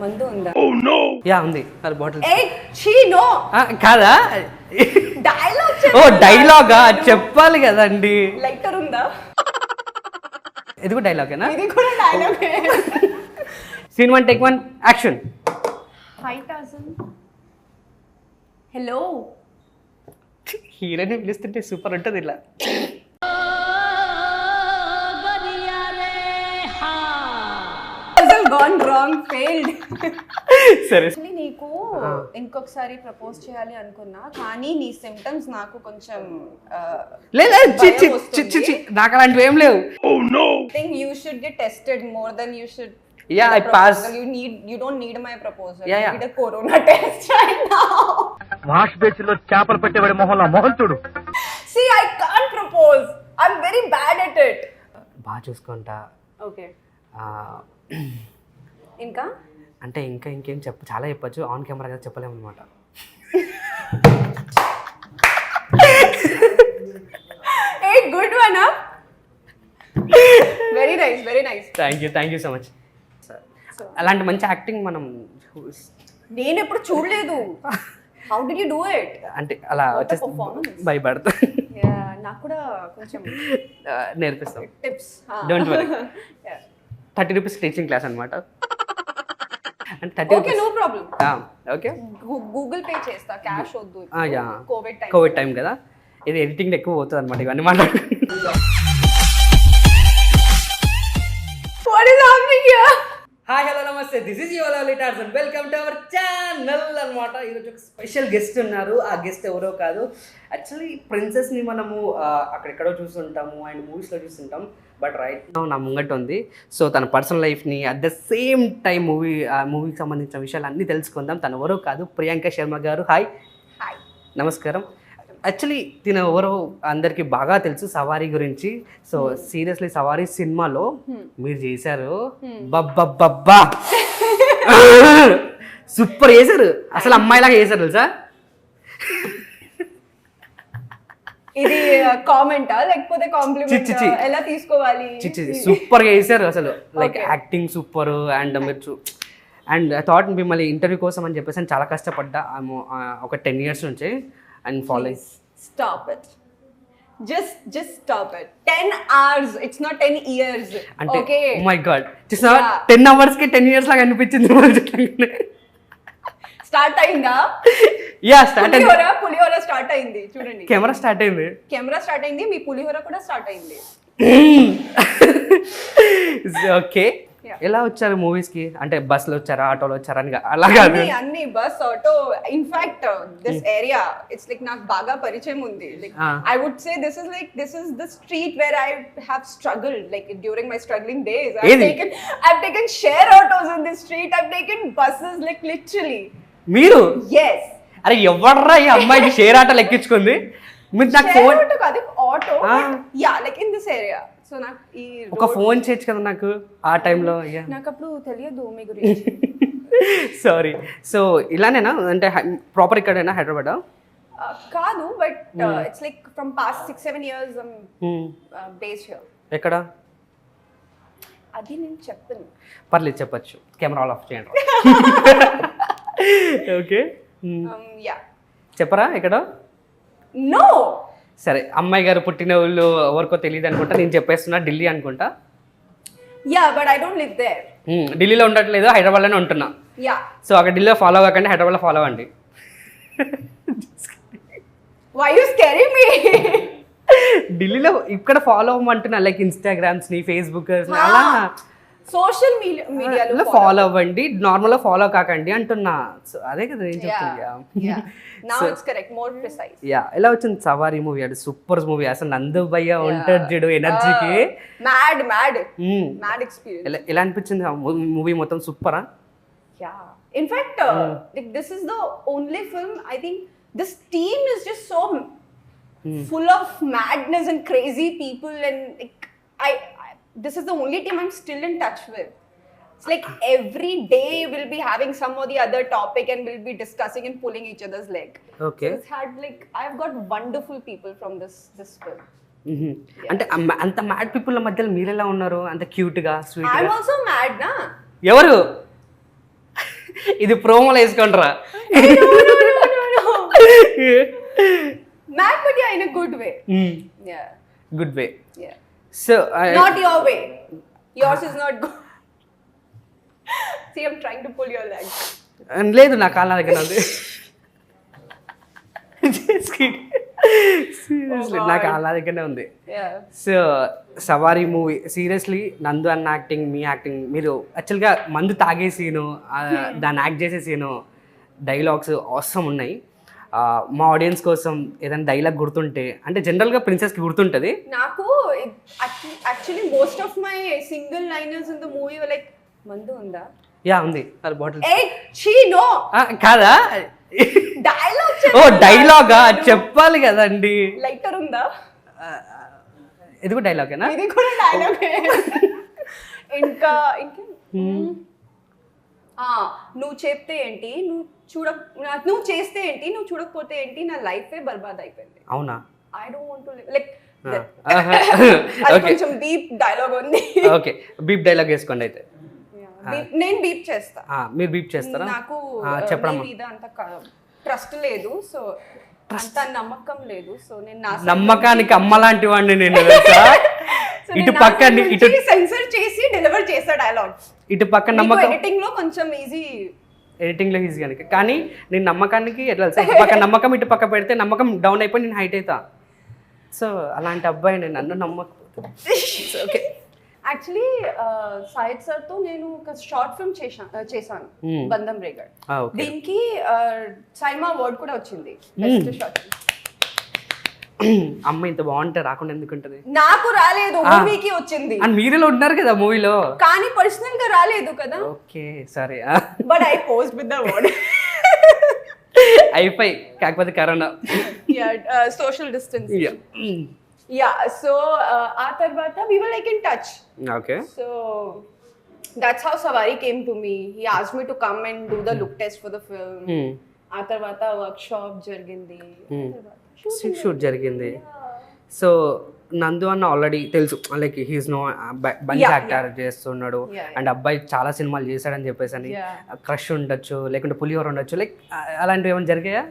మందు ఉందా? యా ఉంది అది బాటిల్. ఏ ఛీ నో కాదా? డైలాగ్ ఓ డైలాగా చెప్పాలి కదండి. లైటర్ ఉందా? ఇది కూడా డైలాగేనా? ఇది కూడా డైలాగే. Scene 1 take 1 action. 5000 హలో హీరోని పిలుస్తుంటే సూపర్ ఉంటుంది ఇలా. gone wrong failed. సరే నీకు ఇంకొకసారి ప్రపోజ్ చేయాలి అనుకున్నా కానీ నీ సిమ్టమ్స్ నాకు కొంచెం నాకు అలాంటివి ఏం లేవు. think you should get tested more than you should. Yeah, I pass. You don't need my proposal. Yeah. You need a corona test right now. Wash basin లో చేపలు పెట్టేవాడి మొహంలో మొహం చూడు. See, I can't propose. I'm very bad at it. బాగా చూసుకుంటా. Okay. ఇంకా అంటే ఇంకేం చాలా చెప్పచ్చు. ఆన్ కెమెరా కదా చెప్పలేము అనమాట. A good one. Very nice, very nice. Thank you so much. అలాంటి మంచి యాక్టింగ్ మనం నేను ఎప్పుడు చూడలేదు. How did you do it? అంటే అలా వచ్చేసి భయపడతా. నాకు కూడా కొంచెం నేర్పిస్తాం. Tips. Don't worry. 30 rupees teaching class అనమాట. అంటే 30 okay, no problem. Okay, Google Pay చేస్తా, క్యాష్ వద్దు. కోవిడ్ టైం కదా, ఇది ఎడిటింగ్ ఎక్కువ పోతుంది అనమాట ఇవన్నీ మాట్లాడు. What is happening here? Hi hello నమస్తే, this is your lovely Tarzan. Welcome to our channel అనమాట. ఈరోజు ఒక స్పెషల్ గెస్ట్ ఉన్నారు. ఆ గెస్ట్ ఎవరో కాదు, యాక్చువల్లీ ప్రిన్సెస్ని మనము అక్కడెక్కడో చూస్తుంటాము అండ్ మూవీస్లో చూస్తుంటాం. బట్ రైట్ నా ముంగట ఉంది. సో తన పర్సనల్ లైఫ్ని అట్ ద సేమ్ టైం మూవీకి సంబంధించిన విషయాలు అన్నీ తెలుసుకుందాం. తను ఎవరో కాదు, ప్రియాంక శర్మ గారు. హాయ్. హాయ్, నమస్కారం. యాక్చువల్లీ తిన ఎవరో అందరికీ బాగా తెలుసు, సవారీ గురించి. సో సీరియస్లీ సవారీ సినిమాలో మీరు చేశారు. బబ్బబ్బబ్బా సూపర్ చేశారు. అసలు అమ్మాయిలాగా చేశారు తెలుసా. ఇది కామెంటా లేకపోతే కాంప్లిమెంట్? ఎలా తీసుకోవాలి? సూపర్గా చేశారు అసలు. Like acting super. అండ్ మీరు అండ్ థాట్ మిమ్మల్ని ఇంటర్వ్యూ కోసం అని చెప్పేసి చాలా కష్టపడ్డా ఒక 10 years నుంచి. And follow. Stop it, just stop it. 10 hours, it's not 10 years. అంటే okay, oh my god, just 10 hours కి 10 years లాగా అనిపించింది. స్టార్ట్ అయిందా? యా స్టార్ట్ అయింది. పులిహోర స్టార్ట్ అయింది. చూడండి, కెమెరా స్టార్ట్ అయింది. కెమెరా స్టార్ట్ అయింది, మీ పులిహోర కూడా స్టార్ట్ అయింది. ఓకే, ఎలా వచ్చారు మూవీస్ కి? అంటే బస్ లో వచ్చారా, ఆటోలో వచ్చారా అని? అలా కాదు, అన్ని bus, auto. In fact this area it's like నాకు బాగా పరిచయం ఉంది. Like I would say this is the street where I have struggled. Like during my struggling days I've taken share autos in this street. I've taken buses, like literally. మీరు? Yes. అరే ఎవర్రా ఈ అమ్మాయికి share auto లెక్కించుకుంది? మీరు నాకు phone కాదు, auto. Yeah, like in this area. So నాకు ఈ ఒక ఫోన్ చేయొచ్చు కదా నాకు ఆ టైంలో. నాకు అప్పుడు తెలియదు మీ గురించి. సారీ. సో ఇలానేనా అంటే ప్రాపర్ ఇక్కడైనా హైదరాబాద్? కాదు, but it's like from past 6-7 years based here. ఎక్కడ? అది నేను చెప్పను. పర్లేదు, చెప్పచ్చు. కెమెరా ఆఫ్ చేయండి. Okay, yeah. చెప్పరా ఎక్కడ? నో. సరే, అమ్మాయి గారు పుట్టిన ఊళ్ళు ఎవరికో తెలియదు అనుకుంటా. నేను చెప్పేస్తున్నా ఢిల్లీ అనుకుంటా. Yeah, but I don't live there. ఢిల్లీలో ఉండట్లేదు, హైదరాబాద్లోనే ఉంటున్నా. యా. సో అక్కడ ఢిల్లీలో ఫాలో అవ్వకండి, హైదరాబాద్లో ఫాలో అవ్వండి. వై యు స్కేరింగ్ మీ? ఢిల్లీలో ఇక్కడ ఫాలో అవ్వమంటున్నా, లైక్ ఇన్స్టాగ్రామ్స్ ని, ఫేస్బుక్ అలా సోషల్ మీడియాలో ఫాలో అవ్వండి, నార్మల్గా ఫాలో కాకండి అంటున్నా. సో అదే కదా నేను చెప్తున్నా. Now it's correct, more precise. Yeah, ఎలా వచ్చింది సవారీ మూవీ? అది సూపర్ మూవీ. అసలు నందు భయ్య ఉంటాడు చూడు, ఎనర్జీకి మ్యాడ్ ఎక్స్పీరియన్స్. ఎలా అనిపించింది మూవీ మొత్తం? సూపరా? Yeah, in fact this is the only film I think this team is just so full of madness and crazy people, and like this is the only team I'm still in touch with. It's like every day we'll be having some or the other topic and we'll be discussing and pulling each other's leg. Okay. So it's had like I've got wonderful people from this film. అంటే అంత mad people మధ్యలో మీరు ఎలా ఉన్నారు? అంత cute గా, sweet గా. I'm also mad na. ఎవరు? ఇది ప్రోమోలో వేసుకోండిరా. Mad, but yeah, in a good way. Yeah. Good way. Yeah. So Not your way. Yours is not good. See, I'm trying to pull your leg. లేదు నా కాళ్ళ దగ్గర ఉంది. Seriously నా కాళ్ళ దగ్గరనే ఉంది. Yeah. సో సవారీ మూవీ సీరియస్లీ నందు అన్న యాక్టింగ్, మీ యాక్టింగ్, మీరు యాక్చువల్గా మందు తాగే సీను, దాన్ని యాక్ట్ చేసే సీను, డైలాగ్స్ ఆసమ్ ఉన్నాయి. మా ఆడియన్స్ కోసం ఏదైనా డైలాగ్ గుర్తుంటే, అంటే జనరల్గా ప్రిన్సెస్కి గుర్తుంటుంది. నాకు actually most of my single liners in the movie were like, మందు ఉందా? యా ఉంది అది బాటిల్. Hey, she no. కాదా? Dialogue. ఓ డైలాగా చెప్పాలి కదండి. లైటర్ ఉందా? ఇది కూడా డైలాగేనా? ఇది కూడా డైలాగ్. ఇంకా నువ్వు చెప్తే ఏంటి, నువ్వు చేస్తే ఏంటి, నువ్వు చూడకపోతే ఏంటి, నా లైఫే బర్బాద్ అయిపోయింది. అవునా? I don't want to live like కొంచెం బీప్ డైలాగ్ ఉంది. ఓకే, బీప్ డైలాగ్ వేసుకోండి అయితే. నేను బీప్ చేస్తా. మీరు బీప్ చేస్తారా? నాకు చెప్పడం మీద అంత ట్రస్ట్ లేదు, సో అంత నమ్మకం లేదు, సో నేను నమ్మకానికి అమ్మ లాంటి వాడిని నేను. ఇటు పక్క సెన్సర్ చేసి డెలివర్ చేసా డైలాగ్. ఇటు పక్క నమ్మకం ఎడిటింగ్ లో కొంచెం ఈజీ, ఎడిటింగ్ లో ఈజీ కనుక. కానీ నేను నమ్మకానికి ఎట్లా ఇటు పక్క నమ్మకం ఇటు పక్క పెడితే నమ్మకం డౌన్ అయిపోయి నేను హైట్ అవుతా. సో అలాంటి అబ్బాయి నేను నన్ను నమ్మకపోతే. ఓకే, యాక్చువల్లీ సాయిద్ సార్ తో నేను ఒక షార్ట్ ఫిల్మ్ చేశాను, బంధం రేగడ్. దీనికి సైమా అవార్డ్ కూడా వచ్చింది, బెస్ట్ షార్ట్ ఫిల్మ్. అమ్మ ఇంత బాగుంటే రాకుండా ఎందుకుంటది? నాకు రాలేదు, మూవీకి వచ్చింది. అండ్ మీరేలో ఉన్నారు కదా మూవీలో, కానీ పర్సనల్ గా రాలేదు కదా. ఓకే సరే. But I post with the award. అయిపోయి కాకపోతే కరోనా, సోషల్ డిస్టెన్స్. సో ఆ తర్వాత we were like in touch. Okay. So that's how Savari came to me. He asked me to come and do the look test for the film. ఆ తర్వాత workshop జరిగింది, shoot జరిగింది. So నందు అన్న already తెలుసు, like he's no bunch actor చేస్తున్నాడు and అబ్బాయి చాలా సినిమాలు చేశాడని చెప్పేసి అని. క్రష్ ఉండొచ్చు, లేకుంటే పులిహోర ఉండొచ్చు, లైక్ అలాంటివి ఏమైనా జరిగాయా?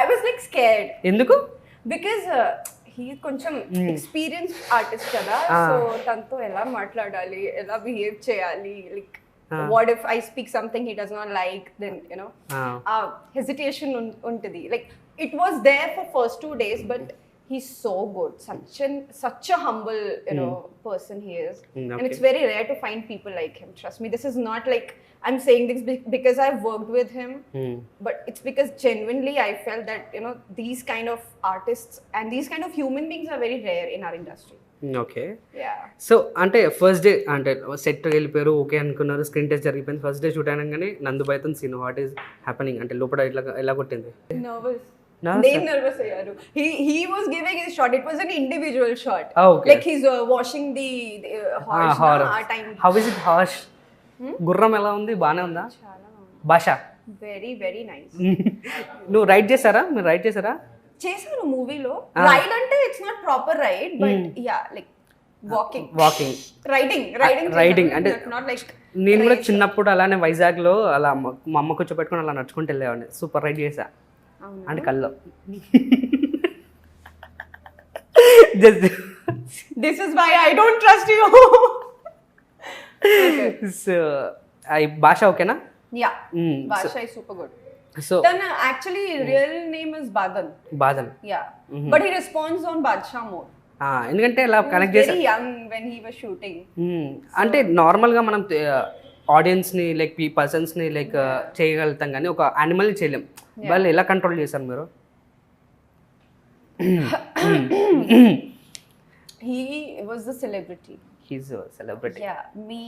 I was like scared. ఎందుకు? బికాజ్ హీ కొంచెం ఎక్స్పీరియన్స్ ఆర్టిస్ట్ కదా, సో తనతో ఎలా మాట్లాడాలి, ఎలా బిహేవ్ చేయాలి, like what if I speak something he does not like, then you know hesitation ఉంటుంది. Like it was there for first 2 days, but he's so good, such a humble person he is. Okay. And it's very rare to find people like him, trust me. This is not like I'm saying this because I've worked with him, but it's because genuinely I felt that these kind of artists and these kind of human beings are very rare in our industry. Okay. Yeah. So అంటే first day అంటే set వెళ్ళిపోయారు, okay అనుకున్నారు, screen test జరిగిపోయింది. First day shoot అయినాగానే నందుబాయ్తో scene what is happening అంటే లోపల ఎలా కొట్టింది? Nervous. నేను నర్వస్ అయ్యారు. He was giving his shot. It was an individual shot. Okay. Like he's washing the horse ఆ time. How is it harsh? గుర్రం ఎలా ఉంది? బానే ఉందా? చాలా భాష వెరీ వెరీ నైస్. నువ్వు రైడ్ చేశారా? మీరు రైడ్ చేశారా? చేశాను మూవీలో. రైడ్ అంటే it's not proper ride, but yeah like walking riding అంటే నాట్ లైక్. నేను కూడా చిన్నప్పుడు అలానే వైజాగ్ లో అలా మా అమ్మ కూర్చోబెట్టుకుని అలా నడుచుకుంటూ వెళ్ళేవాడిని. సూపర్ రైడ్ చేశా అంటే కల్లో. This is why I don't trust you. So భాష ఓకేనా? Yeah, Basha is super good. So then actually real name is Badan. Yeah. But he responds on Badshah mode. ఎందుకంటే ఇలా కనెక్ట్ చేసి very young when he was shooting. అంటే నార్మల్గా మనం ఆడియన్స్ని like పర్సన్స్ని like చేయగలుగుతాం కానీ ఒక యానిమల్ని చేయలేం. వాళ్ళు ఎలా కంట్రోల్ చేశారు మీరు? He was the celebrity. He's a celebrity. Yeah, me,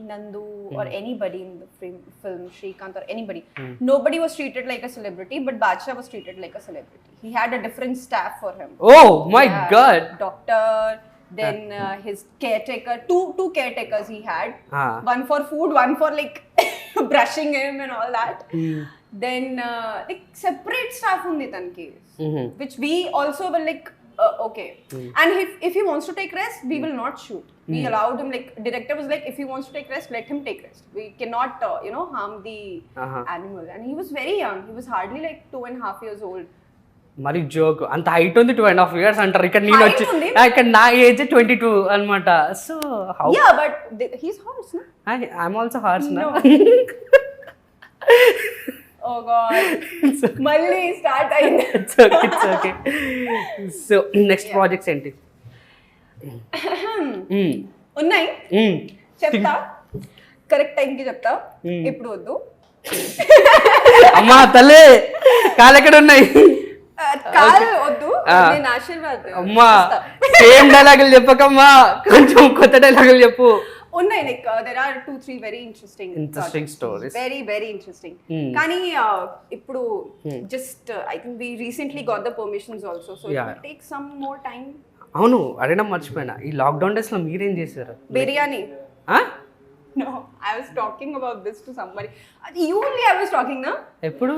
Nandu, or anybody in the film, Shrikant or anybody. Nobody was treated like a celebrity, but Badshah was treated like a celebrity. He had a different staff for him. Oh my God! Doctor, then his caretaker, two caretakers he had. One for food, one for like brushing him and all that. Then like separate staff undi tanki, which we also were like okay. And if he wants to take rest, we will not shoot. We allowed him, like, director was like, if he wants to take rest, let him take rest. We cannot, harm the animal. And he was very young. He was hardly like 2.5 years old. మరి joke అంత height ఉంది 2.5 years అంటారు. ఇక్కడ నేను వచ్చి Height ఉంది. ఇక్కడ నా ఏజ్ 22 అనమాట. So how Yeah, but he's horse, no? I'm also horse నా. Oh God. మళ్ళీ స్టార్ట్ అయింది. It's okay. So next projects ఏంటి? ఉన్నాయి, చెప్తా, కరెక్ట్ టైంకి చెప్తా, ఇప్పుడు వద్దు. అమ్మా తల్లి కాలు ఎక్కడ ఉన్నాయి? కాదు వద్దు, నేను ఆశీర్వాద్ అమ్మా సేమ్ డైలాగులు చెప్పకమ్మా, కొంచెం కొత్త డైలాగులు చెప్పు. ఉన్నాయి, like there are 2-3 very interesting stories. very interesting. కానీ ఇప్పుడు just I think we recently got the permissions also, so it will take some more time. అవును అడగడం మర్చిపోయినా, ఈ లాక్డౌన్ డేస్ లో మీరేం చేశారు? Biryani. No, I was talking about this to somebody. You only I was talking, na? ఎప్పుడు?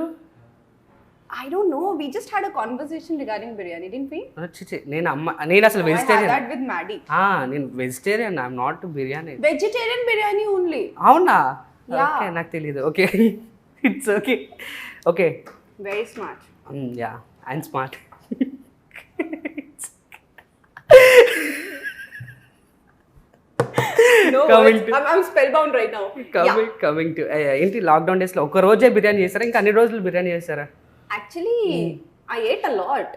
I don't know. We just had a conversation regarding biryani, didn't we? నేను అసలు vegetarian. I had that with Maddie. నేను vegetarian, I'm not biryani. Vegetarian biryani only. అవునా? Yeah. Okay, నాకు తెలియదు. Okay, it's okay. Okay, Very smart. Yeah I'm smart. No, Coming words. I'm spellbound right now. Coming to ఏంటి lockdown days లో ఒక రోజే బిర్యానీ చేస్తారా, ఇంకా అన్ని రోజులు బిర్యానీ చేస్తారా? Actually, I ate a lot.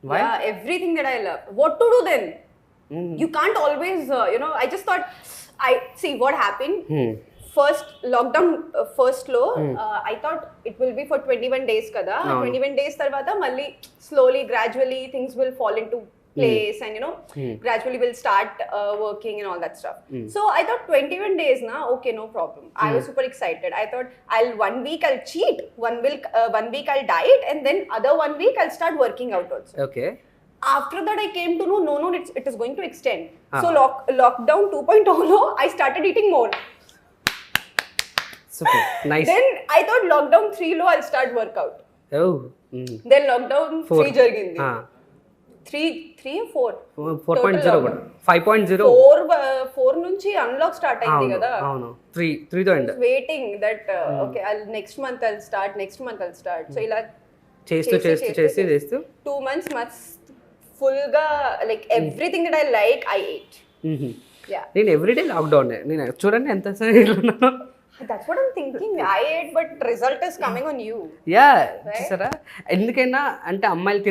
Why? Yeah, everything that I love. What to do then? You can't always, I just thought, see what happened. First lockdown, first low, I thought it will be for 21 days kada. 21 days tarvata malli slowly, gradually things will fall into place and gradually we'll start working and all that stuff. So I thought 21 days na, okay, no problem. I was super excited. I thought 1 week I'll cheat, 1 week I'll diet, and then other 1 week I'll start working out also. Okay. After that I came to know, no, it is going to extend. So lockdown 2.0 lo, I started eating more. Super nice. Then I thought lockdown 3 lo I'll start workout. Oh. Then lockdown 3 jarigindi. 3 or 4? 4.0 కూడా 5.0. 4 నుంచి unlock start అయింది కదా. అవును, 3 తో end. Waiting that okay next month I'll start. So ఇలా చేస్తూ 2 months మస్త్ full గా like everything that I like I ate. Yeah, నేను ఎవ్రీడే లాక్డౌన్. నేను చూడండి ఎంత ఉన్నాను. That's what I'm thinking. I ate, but result is coming on you. Yeah, చూసారా? ఎందుకైనా అంటే అమ్మాయిలు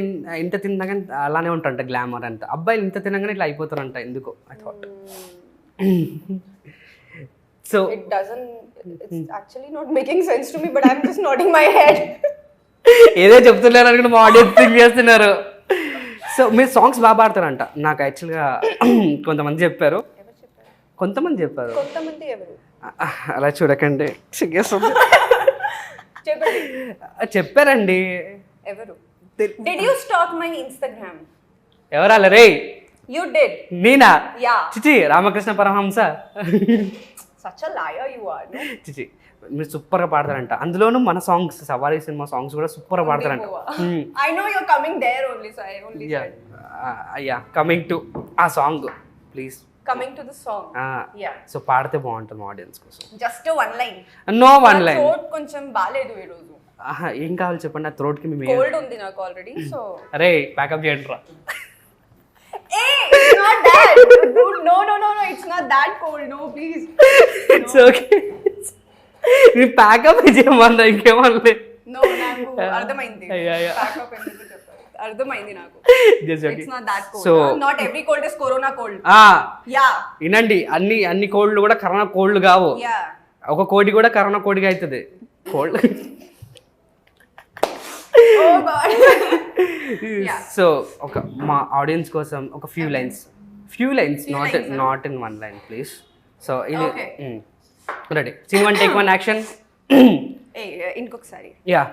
ఇంత తిన్నాగానే అలానే ఉంటారంట, గ్లామర్ అంట. అబ్బాయిలు ఇంత తినగానే ఇట్లా అయిపోతారంట, ఎందుకో I thought. So It's actually not making sense to me, but I'm just nodding my head. ఏదో చెప్తున్నారు అనుకుంటే మా ఆడియన్స్ థింక్ చేస్తున్నారు. సో మీరు సాంగ్స్ బాగా పాడతారంట. నాకు యాక్చువల్గా కొంతమంది చెప్పారు. కొంతమంది ఎవరు? అలా చూడకండి, చెప్పారండి. ఎవరు? Did you stalk my Instagram? ఎవరాల ray? You did. నేనా? Yeah. చిచి, Ramakrishna Paramahamsa. Such a liar you are. No? చిచి, మీరు సూపర్ గా పాడతారంట. అందులోనూ మన సాంగ్స్, సవారీ సినిమా సాంగ్స్ కూడా సూపర్ గా పాడతారంట. I know you're coming there only, so I only said. Yeah, coming to ఆ song please. Coming to the song. Yeah. So పాడితే బాగుంటుంది మా ఆడియన్స్ కోసం. Just a one line. No one line. throat కొంచెం బాలేదు ఈ రోజు. ఏం కావాలి చెప్పండి, నా థ్రోట్ కి మేము కోల్డ్ ఉంది నాకు ఆల్రెడీ, సో అరే ప్యాకప్ చేయండి రా. It's not that. Dude, no, it's not that cold. No, please. It's okay. నీ ప్యాకప్ చేయమన్నా, ఇంకేమన్నా? No, నాకు అర్థమైంది. Backup ఎందుకు చెప్పారు? అర్థమైంది నాకు. It's not that cold. So not every cold is corona cold. Yeah. వినండి, అన్ని కోల్డ్లు కూడా కరోనా కోల్డ్ కావు. Yeah. ఒక కోడి కూడా కరోనా కోడిగా అవుతుంది కోల్డ్. Oh God. సో ఒక మా ఆడియన్స్ కోసం ఒక few lines, not in one line please. So ఇది రెడీ. Scene 1 take 1 action. ఇంకొకసారి. Yeah,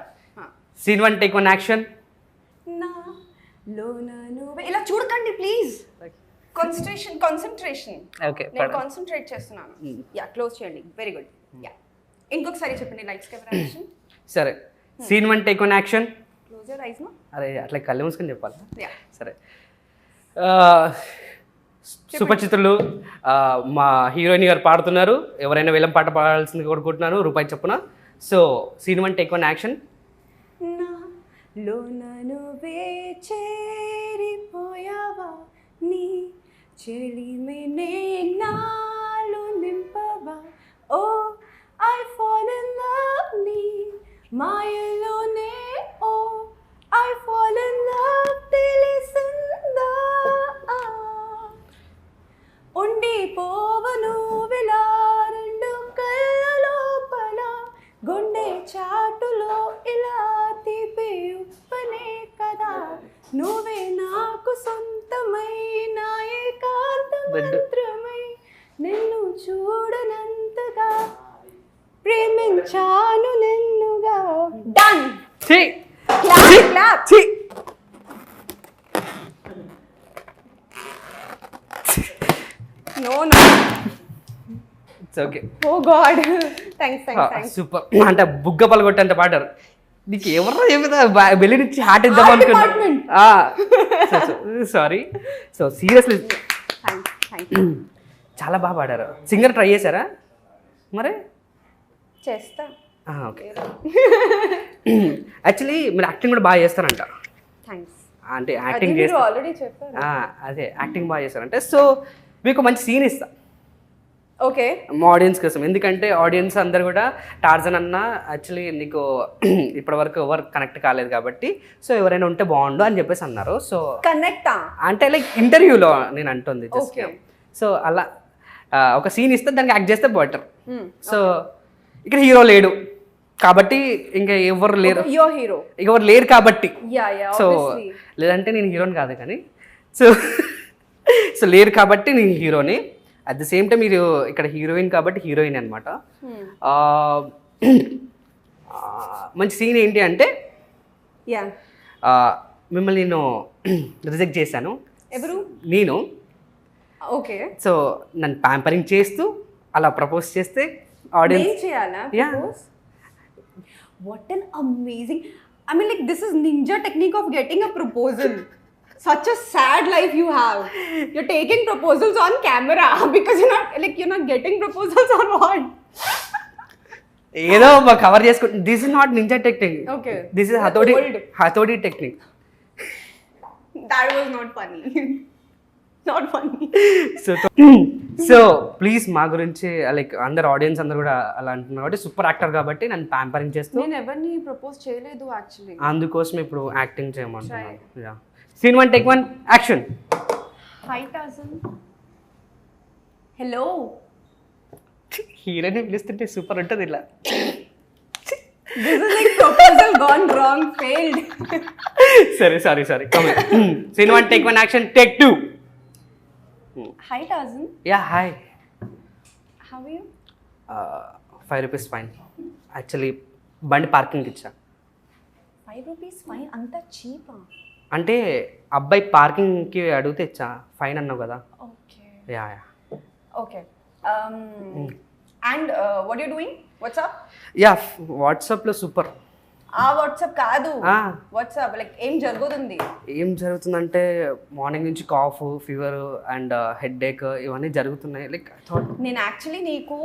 Scene 1 take 1 action. ఇలా చూడకండి ప్లీజ్. కాన్సంట్రేషన్. ఓకే, నేను కాన్సంట్రేట్ చేస్తున్నాను. యా, క్లోజ్ చేయండి. Very good. యా, ఇంకొకసారి చెప్పండి. Lights camera action. సరే, Scene 1 take 1 action. Close your eyes. అరే అట్లా కళ్ళు మూసుకొని చెప్పాలి. యా, సరే. సుపరిచితులు మా హీరోయిన్ గారు పాడుతున్నారు. ఎవరైనా వేలం పాట పాడాల్సింది కోరుకుంటున్నాను రూపాయి చొప్పున. So scene 1 take 1 action. లోననువే చేరిపోయావా నీ చెలిమినే నాలో నింపవా oh I fall in love నీ మాయలోనే oh I fall in love తెలిసిందా ఉండిపోవను విలా రెండు కళ్ళ లోపల గుండె చాటులో ఇలా తీపి ఉప్పనే కదా నువ్వే నాకు సొంతమైన ఏకాంత మంత్రమై నిన్ను చూడనంతగా ప్రేమించాను నిన్నుగా. Done. Clap. No. It's okay. Oh God. Thanks. Super. అంటే బుగ్గ పలగొట్టేంత పాడారు. నీకు ఎవరో చెప్తా బెల్లినిచ్చి హార్ట్ ఇద్దాం అనుకున్నా. సారీ. సో సీరియస్లీ చాలా బాగా పాడారు. సింగర్ ట్రై చేశారా మరి? చేస్తా. ఓకే. యాక్చువల్లీ మీరు యాక్టింగ్ కూడా బాగా చేస్తారంట. థ్యాంక్స్. అంటే యాక్టింగ్ చేస్తారు. ఆల్రెడీ చెప్పారు. అదే యాక్టింగ్ బాగా చేస్తారంటే. సో మీకు మంచి సీన్ ఇస్తా. ఓకే. మా ఆడియన్స్ కోసం. ఎందుకంటే ఆడియన్స్ అందరు కూడా టార్జన్ అన్న యాక్చువల్లీ నీకు ఇప్పటివరకు ఎవరు కనెక్ట్ కాలేదు కాబట్టి సో ఎవరైనా ఉంటే బాగుండు అని చెప్పేసి అన్నారు. సో కనెక్టా అంటే లైక్ ఇంటర్వ్యూలో నేను అంటుంది జస్ట్. సో అలా ఒక సీన్ ఇస్తే దానికి యాక్ట్ చేస్తే బెటర్. సో ఇక్కడ హీరో లేడు కాబట్టి ఇంకా ఎవరు లేరు. హీరో ఎవరు లేరు కాబట్టి. So obviously. లేదంటే నేను హీరోని కాదు కానీ సో లేరు కాబట్టి నేను హీరోని. అట్ ద సేమ్ టైం మీరు ఇక్కడ హీరోయిన్ కాబట్టి హీరోయిన్ అనమాట. మంచి సీన్ ఏంటి అంటే మిమ్మల్ని నేను రిజెక్ట్ చేశాను. ఎవరు? నేను. ఓకే. సో నన్ను ప్యాంపరింగ్ చేస్తూ అలా ప్రపోజ్ చేస్తే ఆడియన్స్ చేయాలా? What an amazing, I mean, like, this is ninja technique of getting a proposal. Such a sad life you have. You're taking proposals on camera because you're not getting proposals or what? ఏదో cover చేసుకుంటు. This is not ninja technique. Okay. This is హతోడి technique. That was not funny. Not funny. So please మా గురించి like అందరు audience అందరు కూడా అలా అంటున్నారు కాబట్టి సూపర్ యాక్టర్ కాబట్టి నన్ను ప్యాంపరింగ్ చేస్తూ నేను ఎవరిని ప్రపోజ్ చేయలేదు యాక్చువల్లీ. అందుకోసం ఇప్పుడు యాక్టింగ్ చేయమంటున్నాను. Scene 1 take 1 action. Hi Tarzan. Hello. హీరోని పిలుస్తుంటే సూపర్ ఉంటుంది ఇలా. This is like proposal gone wrong, failed. సరే come. Scene 1 take 1 action. Take 2. Hi Tarzan. Yeah, hi. How are you? 5 rupees fine. Actually బండి parking ఇచ్చా. 5 rupees fine అంత చీపా? అంటే అబ్బాయి పార్కింగ్కి అడిగితే ఇచ్చా. ఫైన్ అన్నావు కదా. Okay. Yeah. Okay. And what are you doing? What's up? Yeah వాట్సాప్లో సూపర్. ఆ వాట్సాప్ కాదు. వాట్సాప్ లైక్ ఏం జరుగుతుందంటే మార్నింగ్ నుంచి కాఫ్, ఫీవర్ అండ్ హెడ్ ఏక్ ఇవన్నీ జరుగుతున్నాయి. లైక్ నేను యాక్చువల్లీ నీకు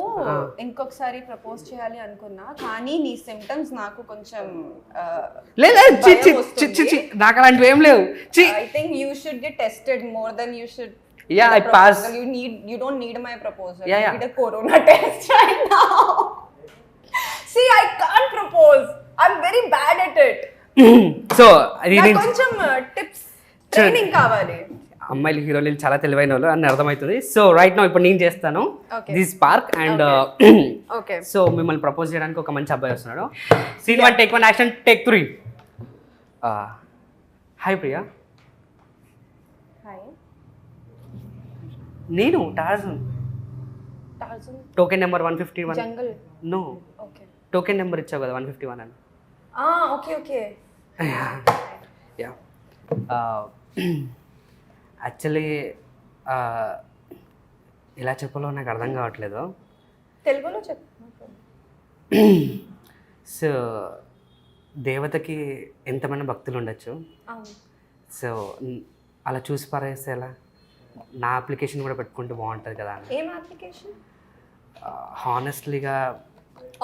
ఇంకొకసారి ప్రపోజ్ చేయాలి అనుకున్నా కానీ నీ సిమ్టమ్స్ నాకు కొంచెం నాకు అలాంటివి ఏం లేవు. I think you should get tested more than you should. Yeah, I passed. You don't need my proposal. Yeah. You need a corona test right now. See, I can't propose. I'm very bad at it. So, నాకు కొంచెం tips training కావాలి. అమ్మాయిలు హీరోలు చాలా తెలివైన వాళ్ళు అని అర్థమవుతుంది. సో రైట్ నౌ ఇప్పుడు నేను చేస్తాను this park and okay. So మిమ్మల్ని ప్రపోజ్ చేయడానికి ఒక మంచి అబ్బాయి వస్తున్నాడు. Scene 1 take 1 action. Take 3. Hi Priya. Hi. నేను Tarzan. Token number 151. Jungle. No. Okay. Token number ఇచ్చావు కదా 151 అని. ఓకే. యా. యాక్చువల్లీ ఎలా చెప్పాలో నాకు అర్థం కావట్లేదు. తెలుగులో చెప్పు. సో దేవతకి ఎంతమంది భక్తులు ఉండొచ్చు. సో అలా చూసి పారేస్తే ఎలా? నా అప్లికేషన్ కూడా పెట్టుకుంటే బాగుంటుంది కదా అని. ఏం అప్లికేషన్? హానెస్ట్లీగా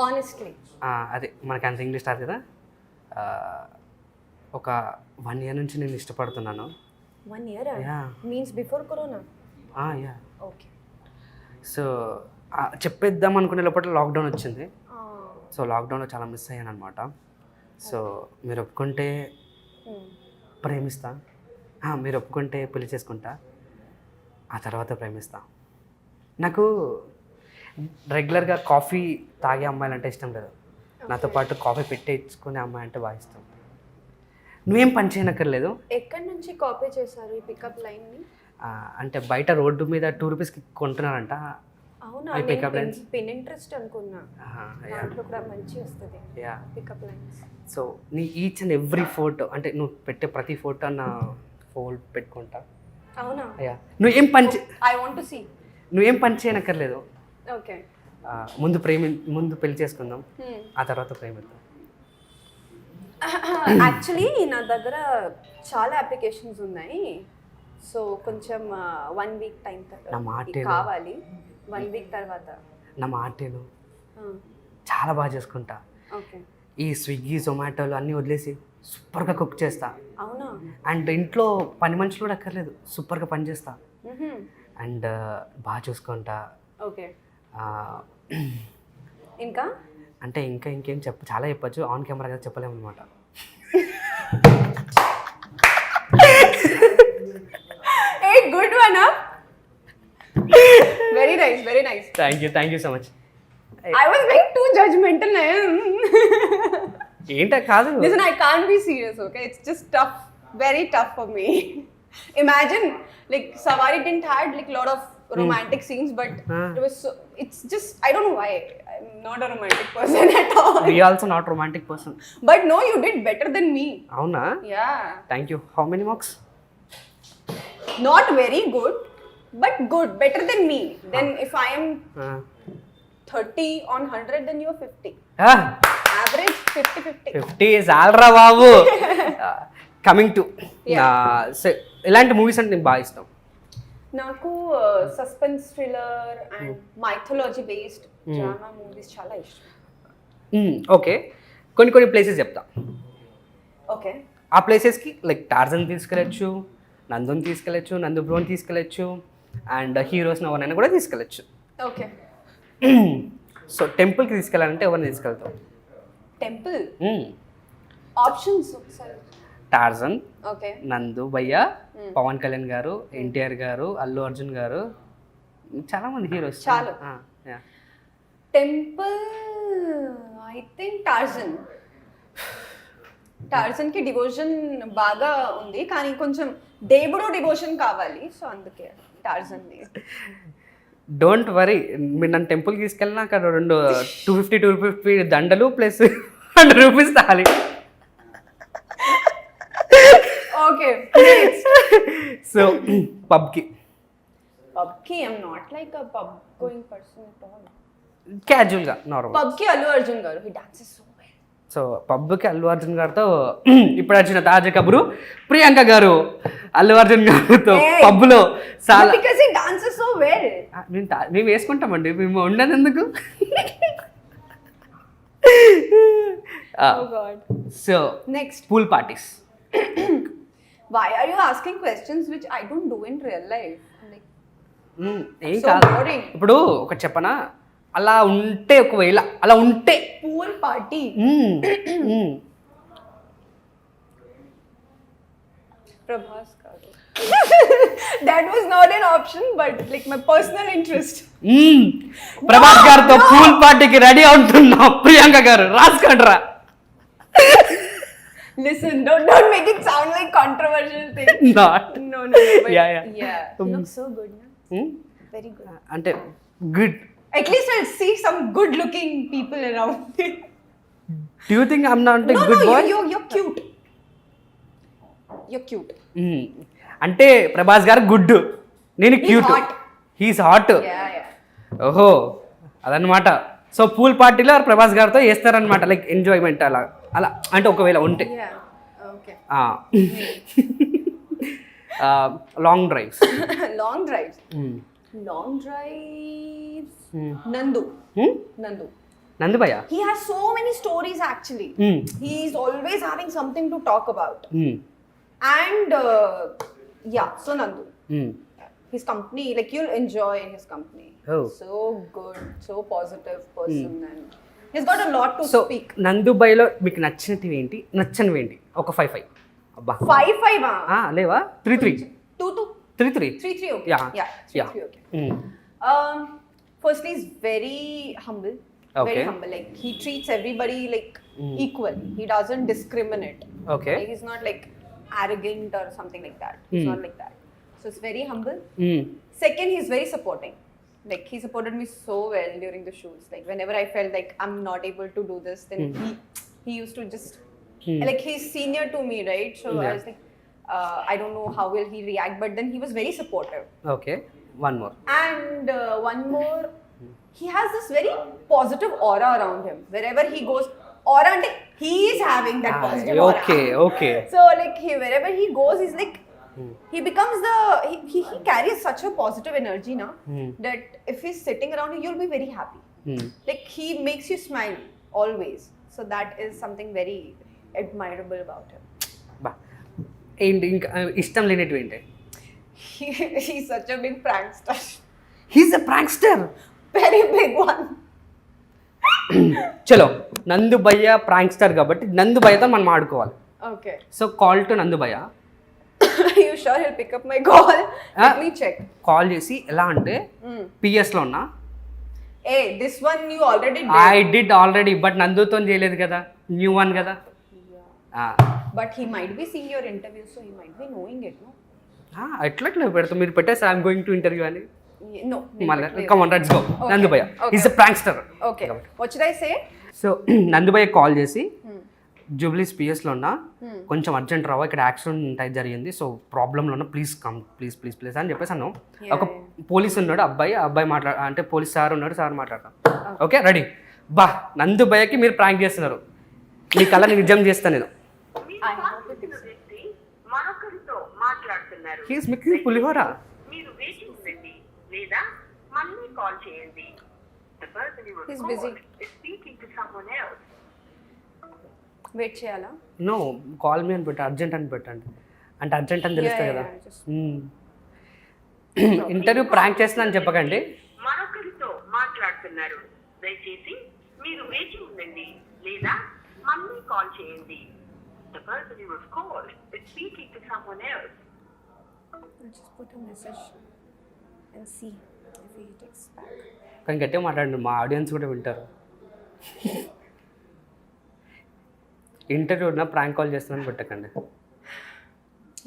ఆనెస్ట్లీ అదే మనకి అంత ఇంగ్లీష్ రాదు కదా. ఒక 1 year నుంచి నేను ఇష్టపడుతున్నాను. 1 year Yeah. means before corona. Yeah. Okay. So చెప్పేద్దాం అనుకునే లోపల లాక్డౌన్ వచ్చింది. సో లాక్డౌన్లో చాలా మిస్ అయ్యాను అనమాట. సో మీరు ఒప్పుకుంటే ప్రేమిస్తా, మీరు ఒప్పుకుంటే పెళ్లి చేసుకుంటా, ఆ తర్వాత ప్రేమిస్తా. నాకు రెగ్యులర్గా కాఫీ తాగే అమ్మాయిలు అంటే ఇష్టం లేదు. నాతో పాటు కాఫీ పెట్టేసుకునే అమ్మాయి అంటే బాగా ఇష్టం. నువ్వేం పని చేయనక్కర్లేదు. ఎక్కడి నుంచి కాపీ చేశారు ఈ పికప్ లైన్ ని? అంటే బయట రోడ్డు మీద 2 రూపీస్కి కొంటున్నారంట. అవునా? ఈ పికప్ లైన్స్ పినింట్రెస్ట్ అనుకున్నా, దాంట్లో కూడా మంచి వస్తుంది పికప్ లైన్స్. సో నీ ఈచ్ అండ్ ఎవ్రీ ఫోటో, అంటే నువ్వు పెట్టే ప్రతి ఫోటో నా ఫోన్ పెట్టుకుంటా. అవునా? నువ్వేం పని ఐ వాంట్ టు సీ. నువ్వేం పని చేయనక్కర్లేదు. ఓకే. ముందు పెళ్లి చేసుకుందాం, ఆ తర్వాత ప్రేమిద్దాం. యాక్చువల్లీ నా దగ్గర చాలా అప్లికేషన్స్ ఉన్నాయి. సో కొంచెం 1 week టైం కావాలి. 1 week తర్వాత నా మాటేను చాలా బాగా చేసుకుంటా. ఓకే. ఈ స్విగ్గీ జొమాటోలు అన్నీ వదిలేసి సూపర్గా కుక్ చేస్తా. అవునా? అండ్ ఇంట్లో పని మనుషులు కూడా అక్కర్లేదు, సూపర్గా పని చేస్తా. అండ్ బాగా చూసుకుంటా. ఓకే. ఇంకా అంటే ఇంకేం చాలా చెప్పచ్చు, ఆన్ కెమెరా కదా చెప్పలేము అనమాట. A good one. Very nice, very nice. Thank you so much. I was being too judgmental. ఏంటా కాదు. Listen, I can't be serious, okay? It's just tough, very tough for me. Imagine, like, Savari didn't had like lot of romantic scenes, but it was so, it's just, I don't know why. I'm not a romantic person at all. We also not romantic person. But no, you did better than me. Avuna? Yeah. Thank you. How many marks? Not very good, but good, better than me. Then if I am 30 on 100, then you are 50. Average 50. 50 is alra babu. Coming to ఇలాంటి movies అంటే నీకు బాగా ఇష్టం? నాకు suspense thriller and mythology based drama movies చాలా ఇష్టం. Okay, కొన్ని places చెప్తా. ఓకే. ఆ ప్లేసెస్కి లైక్ టార్జన్ తీసుకెళ్ళచ్చు, నందుని తీసుకెళ్ళచ్చు, నందు బ్రోని తీసుకెళ్ళచ్చు, అండ్ హీరోస్ ఎవరైనా కూడా తీసుకెళ్ళచ్చు. ఓకే. సో టెంపుల్కి తీసుకెళ్ళాలంటే ఎవరిని తీసుకెళ్తావు? టెంపుల్ ఆప్షన్స్ ఒకసారి. టార్జన్, ఓకే, నందు భయ్య, పవన్ కళ్యాణ్ గారు, ఎన్టీఆర్ గారు, అల్లు అర్జున్ గారు, చాలా మంది హీరోస్. చాలు. టెంపుల్ ఐ థింక్ టార్జన్ కి డివోషన్ బాగా ఉంది, కానీ కొంచెం దేవుడు డివోషన్ కావాలి. సో అందుకే టార్జన్. డోంట్ వరీ, మీరు నన్ను టెంపుల్కి తీసుకెళ్ళినా అక్కడ 250 దండలు ప్లస్ 100 రూపీస్ తాలి. ఓకే. సో పబ్కి I'm not like a pub going person at all. క్యాజువల్గా నార్మల్. పబ్కి Allu Arjun garu, he dances so well. So పబ్కి అల్లు అర్జున్ గారితో ఇప్పుడు వచ్చిన తాజా కబురు, ప్రియాంక గారు అల్లు అర్జున్ గారితో పబ్లో చాలా. Because he dances so well. మేము వేసుకుంటామండి, మేము ఉండదు ఎందుకు. So next, pool parties. why are you asking questions which I don't do in real life? Like, ఏం so కాదు. boring. ఇప్పుడు ఒకటి చెప్పనా, అలా ఉంటే ఒకవేళ అలా ఉంటే pool party. Prabhas garu. That was not an option, but like my personal interest. Prabhas గారితో పూల్ పార్టీకి రెడీ అవుతున్నా ప్రియాంక గారు, రాసుకోండిరా. Listen, don't make it sound like controversial thing. Not. No. But Yeah. You look so good, na? Very good. అంటే good. At least I'll see some good-looking people around me. Do you think I'm not a No, good boy? You're cute. You're cute. అంటే ప్రభాస్ గారు good, నేను cute. He's hot. Yeah. ఓహో, అదనమాట. So pool పార్టీలో ప్రభాస్ గారితో వేస్తారనమాట, like enjoyment అలా అంటే ఒకవేళ ఉంటే. Yeah. Okay. Long drives. Long drives. Long drives. Nandu. నందుభయ్య. He has so many stories actually. He is always having something to talk about. And yeah, so Nandu. His company, like you'll enjoy his company. Oh. So good, so positive person, and he's got a lot to so speak. నందుభయ్యలో మీకు నచ్చినవి ఏంటి, నచ్చనివి ఏంటి? ఒక 5 అబ్బా 5 లేవా? 3 2 3 3 okay. Yeah. 3 okay. Firstly, he's very humble. Okay. Very humble. Like he treats everybody like equal. He doesn't discriminate. Okay. Like, he's not like arrogant or something like that. He's not like that. So it's very humble. Second, he's very supporting. Like he supported me so well during the shoots. Like whenever I felt like I'm not able to do this, then he used to just like he's senior to me, right? So I was like, I don't know how will he react, but then he was very supportive. Okay. One more. And one more, he has this very positive aura around him. Wherever he goes, aura and he is having that positive aura. Okay. So like wherever he goes, he's like he becomes he carries such a positive energy now that if he's sitting around you, you'll be very happy. Like he makes you smile always. So that is something very admirable about him. బా ఏంటి ఇంకా ఇష్టం లేనిటివి ఏంటి? He's such a big prankster. He's a prankster. Very big one. చలో నందుభయ్య prankster కాబట్టి నందుభయ్యతో మనం ఆడుకోవాలి. Okay. So call to Nandu bhaiya. You sure he'll pick up my call? Let me check. Call చేసి ఎలా అంటే పిఎస్లో ఉన్నా. Hey, this one you already did. I did already, but నందుతో చేయలేదు కదా, న్యూ వన్ కదా. But he might be seeing your interview, so he might be knowing it, no? ఎట్లా పెడతాం మీరు పెట్టేసి ఐఎమ్ గోయింగ్ టు ఇంటర్వ్యూ అని. No. మళ్ళీ come on let's go. Nandu bhaiya is a prankster. Okay. What should I say? So Nandu bhaiya call చేసి జూబ్లీస్ పిఎస్లో ఉన్నా, కొంచెం అర్జెంట్ రావా, ఇక్కడ యాక్సిడెంట్ అయితే జరిగింది, సో ప్రాబ్లంలో ఉన్నా, ప్లీజ్ కమ్ ప్లీజ్ అని చెప్పేసి అన్నాను. ఒక పోలీస్ ఉన్నాడు, అబ్బాయి అంటే పోలీస్ సార్ ఉన్నాడు, సార్ మాట్లాడతాం. Okay ready. బా నందుభయ్యకి మీరు ప్రాంక్ చేస్తున్నారు, మీ కళ నిజం చేస్తాను నేను. హీస్ మిక్సింగ్ పులిహోర. He's busy. Wait చేయాలా? నో, కాల్ మీ అని పెట్టు, అర్జెంట్ అని పెట్టండి. అంటే అర్జెంట్ అని తెలుస్తుంది కదా. ఇంటర్వ్యూ ప్రాంక్ చేస్తున్నా అని చెప్పకండి. మరొకరితో మాట్లాడుతున్నారు, దయచేసి మీరు వేచి ఉండండి లేదా మళ్ళీ కాల్ చేయండి. The person you have called is speaking to someone else. I'll just put a message and see if he takes back. కానీ గట్టిగా మాట్లాడండి, మా ఆడియన్స్ కూడా వింటారు. ఇంటర్వ్యూ ఉన్నా ప్రాంక్ కాల్ చేస్తున్నాను పెట్టకండి.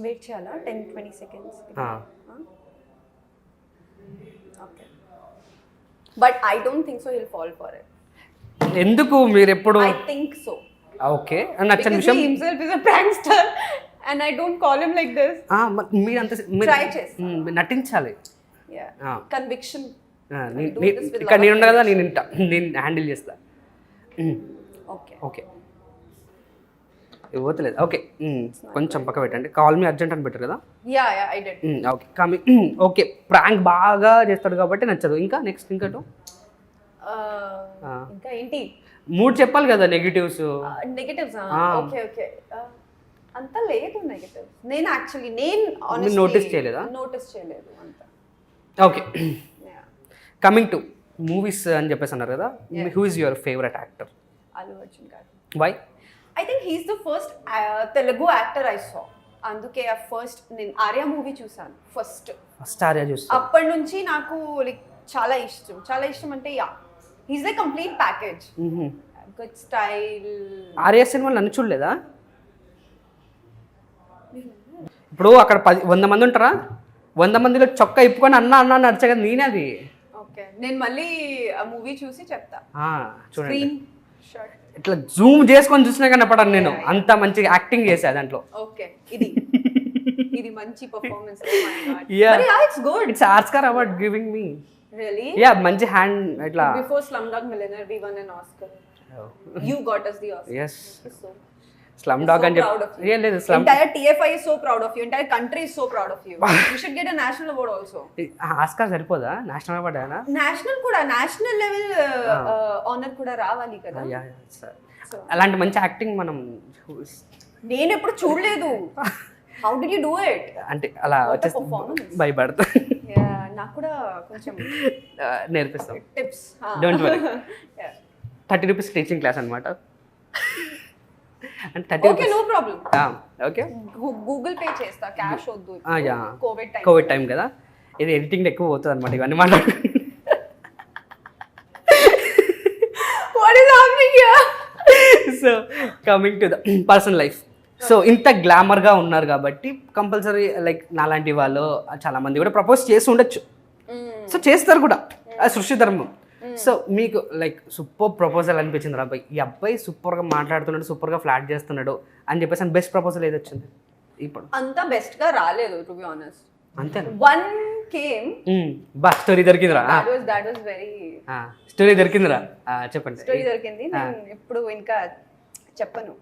వెయిట్ చేయాలా 10-20 seconds? Okay. But I don't think so he'll fall for it. ఎందుకు మీరు ఎప్పుడు? I think so. ఓకే నచ్చని Because విషయం. he himself is a prankster and I don't call him like this. మీరు అంత Try చేస్తా. నటించాలి. Yeah. Conviction. ఇక్కడ నేను ఉన్నా కదా, నేను హ్యాండిల్ చేస్తా. Okay. ఓకే ఇవ్వట్లేదు. ఓకే కొంచెం పక్క పెట్టండి. కాల్ మీ అర్జెంట్ అని పెట్టారు కదా. Yeah, I did. Okay okay prank బాగా చేస్తాడు కాబట్టి నచ్చదు. ఇంకా నెక్స్ట్ ఇంకా ఇంకా ఏంటి? 3 చెప్పాలి కదా నెగిటివ్స్. నెగటివ్స్ ఓకే అంత లేదు నెగటివ్స్. నేను యాక్చువల్లీ నోటీస్ చేయలేదా? నోటీస్ చేయలేదు అంత. ఓకే కమింగ్ టు మూవీస్ అని చెప్పేసి అన్నారు కదా, who is your favourite actor? Allu Arjun గారు. Why? I think he's the first Telugu actor I saw. అందుకే ఫస్ట్ నేను ఆర్య మూవీ చూసాను ఫస్ట్ ఆర్య చూస్తా. అప్పటి నుంచి నాకు లైక్ చాలా ఇష్టం అంటే he's the complete package. Good style. Arya సినిమాలు నన్ను చూడలేదా? ఇప్పుడు అక్కడ 100 మంది ఉంటారా, 100 మందిలో చొక్కా ఇప్పుకొని అన్న నడిచా కదా, నేనే అది. ఓకే నేను మళ్ళీ ఆ మూవీ చూసి చెప్తా. చూడండి ఇట్లా జూమ్ చేసుకొని చూసినా కనపడాను నేను, అంత మంచిగా యాక్టింగ్ చేసా దాంట్లో. ఓకే ఇది మంచి performance. It's good. It's Oscar award giving me. Really? Yeah, మంచి హ్యాండ్ ఇట్లా. Before Slumdog Millionaire we won an Oscar. You got us the Oscar. Yes. So slum dog అని proud of చెప్పి ఏం లేదు slum Entire TFI is so proud of you. Entire country is so proud of you. You should get a national award also. Oscar Saripodhaa national award అయినా National kuda, national level honor kuda రావాలి కదా. So, అలాంటి మంచి acting మనం నేను ఎప్పుడు చూడలేదు. How did you do it? అంటే అలా What a వచ్చేసి performance. భయపడతా Yeah, నాకు కూడా కొంచెం నేర్పిస్తాం tips. Don't worry 30 rupees teaching class అనమాట అంటే 30 okay, no problem. Okay Google Pay చేస్తా, క్యాష్ వద్దు. యా కోవిడ్ టైం కదా, ఇది ఎడిటింగ్ ఎక్కువ పోతుంది అనమాట ఇవన్నీ మాట్లాడు. What is happening here? So coming to the personal life. So ఇంత గ్లామర్గా ఉన్నారు కాబట్టి కంపల్సరీ లైక్ నాలాంటి వాళ్ళు చాలా మంది కూడా ప్రపోజ్ చేసి ఉండొచ్చు. సో చేస్తారు కూడా, అది సృష్టి ధర్మం. సో మీకు లైక్ సూపర్ ప్రపోజల్ అనిపించింది అబ్బాయి, ఈ అబ్బాయి సూపర్గా మాట్లాడుతున్నాడు, సూపర్గా ఫ్లాట్ చేస్తున్నాడు అని చెప్పేసి బెస్ట్ ప్రపోజల్ ఏది వచ్చింది ఇప్పుడు? అంత బెస్ట్ గా రాలేదు, టు బి ఆనెస్ట్. అంతే వన్ కేమ్, బా స్టోరీ దొరికిందిరా, దట్ వాస్ వెరీ స్టోరీ దొరికిందిరా, చెప్పండి. స్టోరీ దొరికింది. నేను ఎప్పుడు ఇంకా చెప్పను.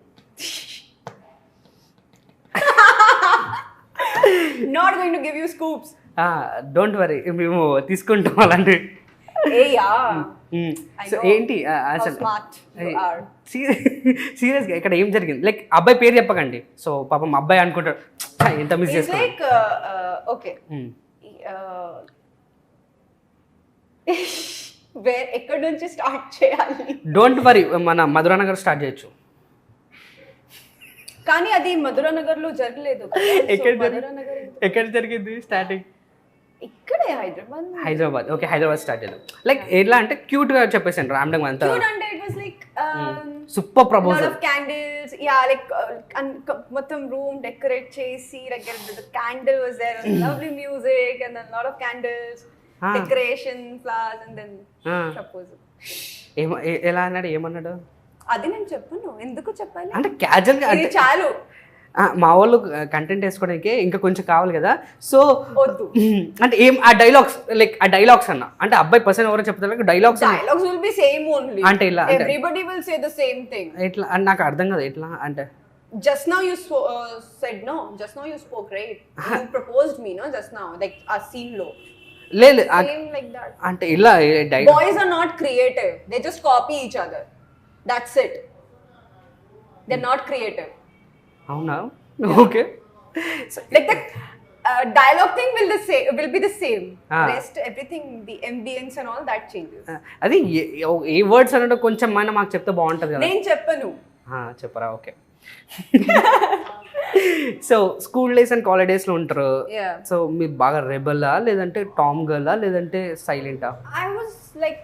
Not going to give you scoops. Don't worry, మేము తీసుకుంటాం అలాంటివి. సో ఏంటి అసలు సీరియస్గా ఇక్కడ ఏం జరిగింది? లైక్ అబ్బాయి పేరు చెప్పకండి. సో పాపం అబ్బాయి అనుకుంటాడు ఎంత మిస్ చేస్తాడు. లైక్ ఓకే, ఎక్కడి నుంచి స్టార్ట్ చేయాలి? డోంట్ వరీ, మన మధురానగర్ స్టార్ట్ చేయొచ్చు. కానీ అది మధురానగర్ లో జరగలేదు. ఎక్కడ జరిగింది స్టార్టింగ్? ఇక్కడే హైదరాబాద్. ఓకే, హైదరాబాద్ స్టార్ట్ చేద్దాం. లైక్ ఎలా అంటే క్యూట్ గా చెప్పేసాను రామ్డంగ్ అంతా. అంటే it was like super proposal. Of candles, yeah, like మొత్తం రూమ్ డెకరేట్ చేసి, like the candle was there, lovely music and then lot of candles, decoration, flowers and then proposal. ఎలా అన్నాడు, ఏమన్నాడు? అది నేను చెప్పను, ఎందుకు చెప్పాలి అంటే క్యాజువల్ గా ఇది చాలు. మా వాళ్ళు కంటెంట్ వేసుకోవడానికి ఇంకా కొంచెం కావాలి కదా. సో వద్దు అంటే ఏం ఆ డైలాగ్స్, లైక్ ఆ డైలాగ్స్ అన్న అంటే అబ్బాయి పర్సన్ ఎవరో చెప్తారు, dialogues will be same only. అంటే ఇలా everybody will say the same thing. ఎట్లా అని నాకు అర్థం కదా, ఎట్లా అంటే just now you said no, just now you spoke, right? You proposed me, no, just now, like a scene low. లేదు Same like that. అంటే ఇలా Boys are not creative, they just copy each other, that's it. They're not creative. అవునా? Okay, Like the dialogue thing will be the same. Rest everything, the ambience and all that changes. అది ఏ words అన్నట్టు కొంచెం మన మాకు చెప్తే బాగుంటుంది కదా. నేను చెప్పను. చెప్పరా? Okay. So school days and college days లో ఉంటారు. సో మీరు బాగా రెబెలా, లేదంటే టామ్ గర్లా, లేదంటే సైలెంటా? I was like,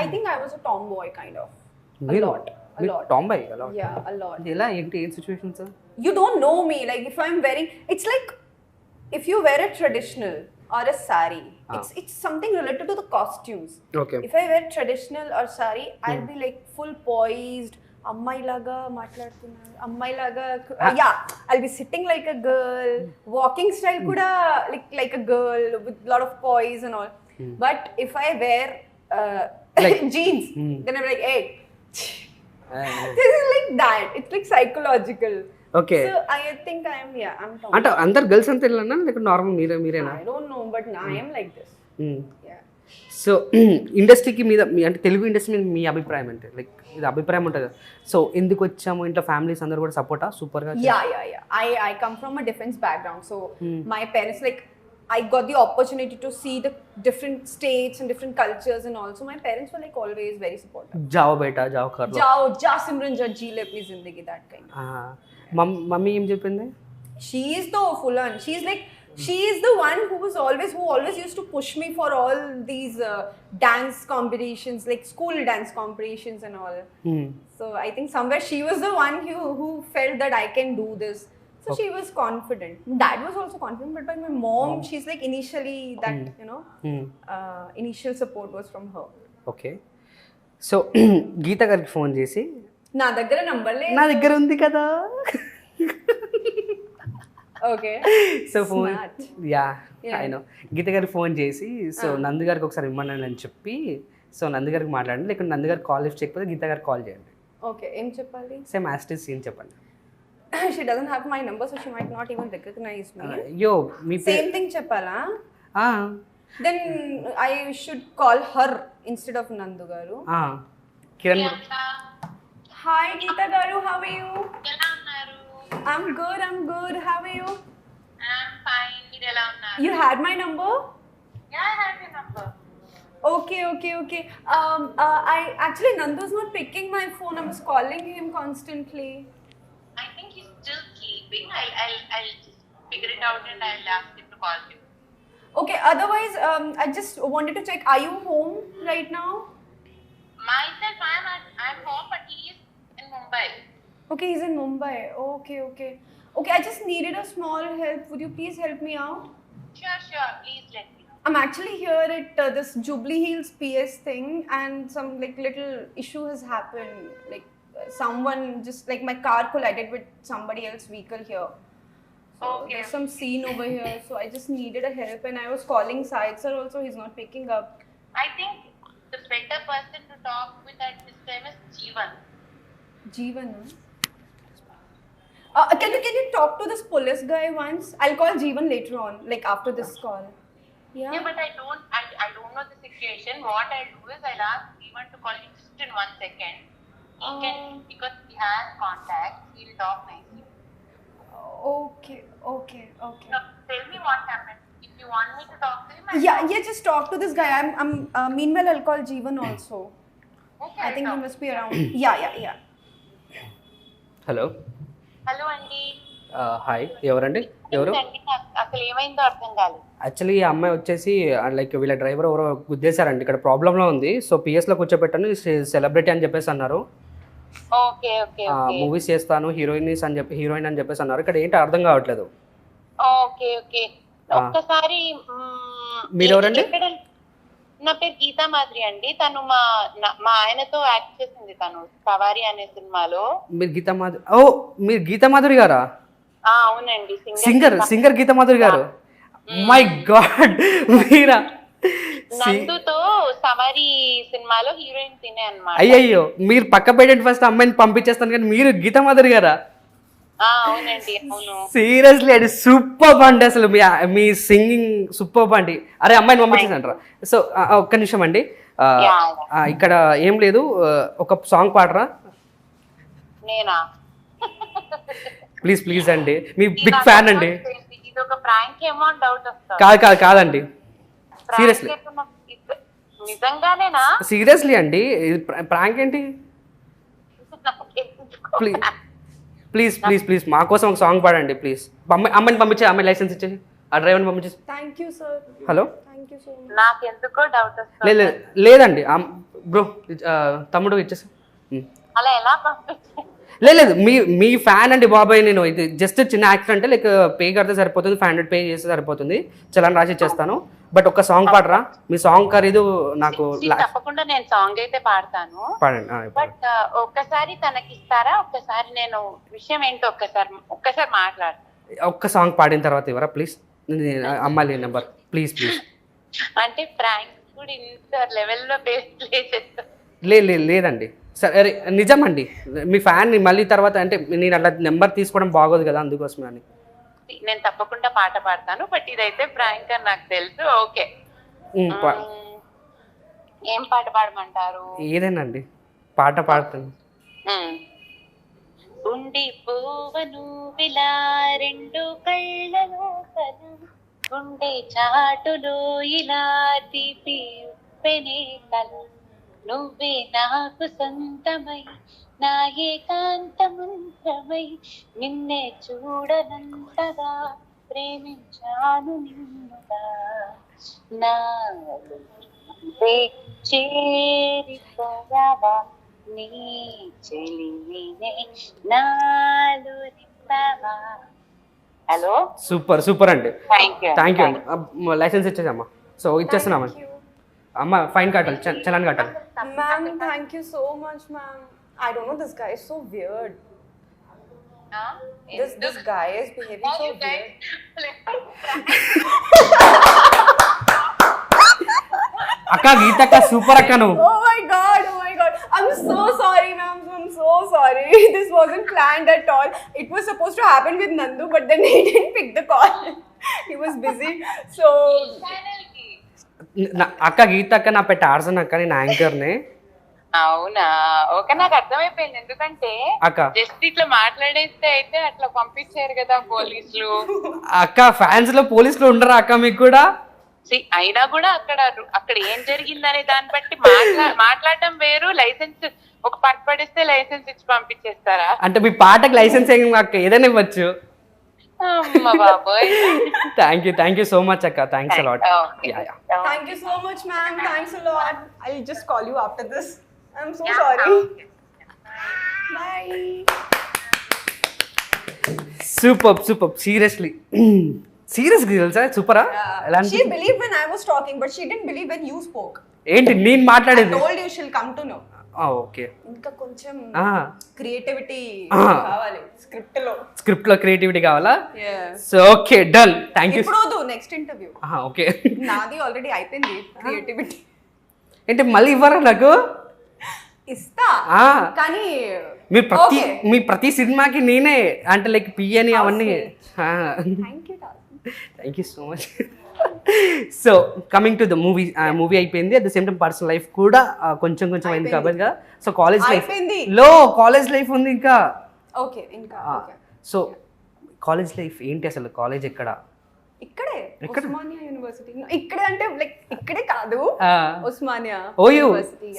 I think I was a tomboy kind of. A lot. Tom boy? Yeah, a lot. ఎలా ఏంటి, ఏం situations? You don't know me. Like if I'm wearing, it's like if you wear a traditional or a sari, it's something related to the costumes. Okay. If I wear traditional or sari, I'll be like full poised. అమ్మాయి లాగా మాట్లాడుతున్నాను, అమ్మాయి లాగా, yeah, I'll be sitting like a girl, walking style కూడా like a girl with lot of poise and all. But if I wear jeans, then I'm like, hey, this is like that. It's like psychological. Okay. So I think I'm Tom. అంటే అందరు girls అంతా వెళ్ళానా, లేక normal మీరేనా? I don't know, but I am like this. Yeah. So ఇండస్ట్రీకి మీద అంటే Telugu industry మీద మీ అభిప్రాయం అంటే, లైక్ ఇది అభిప్రాయం ఉంటుంది కదా. సో ఎందుకు వచ్చాము, ఇంట్లో ఫ్యామిలీస్ అందరూ కూడా సపోర్టా సూపర్గా? Yeah. I come from a defense background, so my parents, like, I got the opportunity to see the different states and different cultures and all. So my parents were like always very supportive. జాओ బేటా జాओ కర్ లో, जा सिमरन जा जी ले अपनी जिंदगी, that kind. Mummy ఏం చెప్పింది? She is the full on. She is the one who always used to push me for all these dance competitions, like school dance competitions and all. So I think somewhere she was the one who felt that I can do this. So she was confident. Dad was also confident, but by my mom, she's like initially that, initial support was from her. Okay. So గీత గారికి phone చేసి, నా దగ్గర number లేదు, నా దగ్గర ఉంది కదా. Okay. So phone, I know, Geetha గారికి ఫోన్ చేసి, సో నందు గారికి ఒకసారి ఇమ్మన్నాను అని చెప్పి, సో నందు గారికి మాట్లాడండి, లేకుంటే నందు గారికి కాల్ లిఫ్ట్ చేయకపోతే గీత గారికి కాల్ చేయండి. ఓకే, ఏం చెప్పాలి? సేమ్ యాస్టిస్ సీన్ చెప్పండి. she doesn't have my number, so she might not even recognize me. యో మీ Same thing చెప్పాలా? ఆ Then I should call her instead of Nandu garu. Kiran Hi Geeta garu, how are you? ఎలా ఉన్నారు? I'm good. How are you? I'm fine. మీరు ఎలా ఉన్నారు? You had my number? Yeah, I have your number. Okay. I actually Nandu's not picking my phone. I was calling him constantly. I think he's still sleeping. I'll just figure it out and I'll ask him to call you. Okay, otherwise I just wanted to check, are you home right now? Myself, I'm home, but he is in Mumbai. Okay, he's in Mumbai. Okay, I just needed a small help. Would you please help me out? Sure. Please let me know. I'm actually here at this Jubilee Hills PS thing, and some like little issue has happened. Like someone just like my car collided with somebody else's vehicle here. So Okay. there's some scene over here. So I just needed a help, and I was calling Syed sir also. He's not picking up. I think the better person to talk with at this time is Jeevan. Jeevan. Can you talk to this police guy once? I'll call Jeevan later on, like after this call. Yeah, but I don't know the situation. What I'll do is I'll ask Jeevan to call you just in 1 second. He can, because he has contacts, he'll talk nicely. Okay. Now, tell me what happened. If you want me to talk to him, Yeah, just talk to this guy. I'm meanwhile I'll call Jeevan also. Okay, I think he I'll talk. must be around. Yeah. Hello hello అండి. Hi ఎవరండి ఎవరు ఏంటండి, అసలు ఏమైందో అర్థం కాలేదు. Actually ఈ అమ్మాయి వచ్చేసి లైక్ వీళ్ళ డ్రైవర్ ఎవరో గుద్దేశారండి, ఇక్కడ ప్రాబ్లంలో ఉంది. సో పిఎస్లో కూర్చోబెట్టాను, సెలబ్రిటీ అని చెప్పేసి అన్నారు. ఓకే. మూవీస్ చేస్తాను, హీరోయిన్ అని చెప్పేసి అన్నారు. ఇక్కడ ఏంటి అర్థం కావట్లేదు. ఓకే. ఒక్కసారి మీరెవరండి? నా పేరు గీతా మాధురి అండి. తను మా ఆయనతో యాక్ట్ చేసింది, తను సవారి అనే సినిమాలో. మీరు గీతా మాధురి గారా? అవునండి, సింగర్ గీతా మాధురి గారు. మై గాడ్, మీరా? నందుతో సవారి సినిమాలో హీరోయిన్ తినే అన్నమాట. అయ్యయ్యో, మీరు పక్క పెట్టండి, ఫస్ట్ అమ్మాయిని పంపించేస్తాను, కానీ మీరు గీతా మాధురి గారా? అవునండి, అవును. సీరియస్లీ అది సూపర్ అండి, అసలు మీ సింగింగ్ సూపర్ అండి. అరే అమ్మాయిని పంపించేసంటారా? సో ఒక్క నిమిషం అండి, ఇక్కడ ఏం లేదు, ఒక సాంగ్ పాడరా? నేనా? ప్లీజ్ అండి, మీ బిగ్ ఫ్యాన్ అండి. ఇది ఒక ప్రాంక్ ఏమో డౌట్ వస్తుంది. కాదండి, సీరియస్లీ నిజంగానేనా? సీరియస్లీ అండి, ప్రాంక్ ఏంటి? ప్లీజ్ మా కోసం ఒక సాంగ్ పాడండి ప్లీజ్. అమ్మాయిని పంపించే, అమ్మాయి లైసెన్స్ ఇచ్చేసి ఆ డ్రైవర్ని పంపించేసి. Thank you, sir. Hello, Thank you so much. నాకు ఎందుకో డౌట్ వస్తుంది. లేదండి బ్రో, తమ్ముడు ఇచ్చేసి. అలా ఎలా పంపించారు? లేదు, మీ ఫ్యాన్ అండి బాబాయ్. నేను ఇది జస్ట్ చిన్న యాక్సిడెంట్, లైక్ పే కడితే సరిపోతుంది, 500 పే చేస్తే సరిపోతుంది, చలాన్ రాసి ఇచ్చేస్తాను. బట్ ఒక సాంగ్ పాడరా? మీ సాంగ్ ఖరీదు నాకు. తప్పకుండా నేను సాంగ్ అయితే పాడతాను, పాడండి. బట్ ఒక్కసారి తనకి ఇస్తారా? ఒక్కసారి నేను విషయం ఏంటో ఒక్కసారి మాట్లాడతాను. ఒక్క సాంగ్ పాడిన తర్వాత ఇవ్వరా ప్లీజ్? అమ్మాయి నెంబర్ ప్లీజ్. అంటే ప్రాంక్ కూడా ఇంత లెవెల్లో ప్లే చేస్తా? లేదండి, సరే నిజమండి, మీ ఫ్యాన్ మళ్ళీ తర్వాత అంటే నేను అట్లా నెంబర్ తీసుకోవడం బాగోదు కదా, అందుకోసమే అని. నేను తప్పకుండా పాట పాడతాను, బట్ ఇదైతే ప్రాంక్ అని నాకు తెలుసు. ఓకే, ఏం పాట పాడమంటారు? ఏదేనండి, పాట పాడతాను. ఉండిపోవను విలా రెండు కళ్ళలో కలు, గుండె చాటులో ఇలా తీపి ఉప్పెనే కలు, నువ్వే నాకు సొంతమై నా ఏకాంతమంతమై, నిన్నే చూడనంతగా ప్రేమించాను నిన్నుగా, నా చేరిపోయావా నీ చెలిమినే నాలో నింపావా. హలో, సూపర్ అండి, థ్యాంక్ యూ అండి. లైసెన్స్ ఇచ్చేసమ్మా. సో ఇచ్చేస్తున్నామా అమ్మ, ఫైన్ కట్టాలి, చలాన్ కట్టాలి. Ma'am, thank you so much, ma'am. I don't know, this guy is so weird. This guy is behaving so weird. అక్క గీతక్క సూపర్ అక్క నువ్వు. Oh my god. I'm so sorry, ma'am. I'm so sorry. This wasn't planned at all. It was supposed to happen with Nandu, but then he didn't pick the call. He was busy. So Channel ki. అక్క గీత అక్క నా పెట్టి arson అక్క, నేను యాంకర్ని. అవునా, okay, నాకు అర్థమైపోయింది. ఎందుకంటే అక్క జస్ట్ ఇట్లా మాట్లాడేస్తే అయితే అట్లా పంపించారు కదా పోలీసులు. అక్క ఫ్యాన్స్ లో పోలీసులు ఉండరా అక్క మీకు కూడా? అయినా కూడా అక్కడ ఏం జరిగిందనే దాన్ని బట్టి మాట్లాడటం వేరు. లైసెన్స్ ఒక పాట పడిస్తే లైసెన్స్ ఇచ్చి పంపించేస్తారా? అంటే మీ పాటకి లైసెన్స్ ఏం అక్క, ఏదైనా ఇవ్వచ్చు. అమ్మ బాబోయ్. థ్యాంక్ యూ సో మచ్ అక్క, thanks a lot. thank you so much, ma'am. Thanks a lot. I'll just call you after this. I'm so sorry. Bye. Super seriously సీరియస్గా తెలుసా? సూపరా? ఎలా She believed when I was talking, but she didn't believe when you spoke. ఏంటి నేను I మాట్లాడేది? told you she'll come to know. Okay, ఇంకా కొంచెం Ah. Creativity Ah. కావాలి script లో. స్క్రిప్ట్ లో క్రియేటివిటీ కావాలా? So okay, done, thank you. ఇప్పుడు నెక్స్ట్ ఇంటర్వ్యూ ఓకే. నాది ఆల్రెడీ అయిపోయింది క్రియేటివిటీ. ఏంటి మళ్ళీ ఇవ్వరా నాకు? ఇస్తా Ah. కానీ మీ ప్రతి సినిమాకి నేనే అంటే లైక్ పిఎని అవన్నీ. Thank you so much. So coming to the movie అయిపోయింది. At the same time personal life కూడా కొంచెం అయింది కాబట్టి. సో కాలేజ్ లైఫ్ ఉంది ఇంకా. ఓకే ఇంకా సో కాలేజ్ లైఫ్ ఏంటి అసలు? కాలేజ్ ఎక్కడ? ఇక్కడే ఉస్మానియా యూనివర్సిటీ. ఇక్కడే అంటే లైక్ ఇక్కడే కాదు, ఉస్మానియా ఓయూ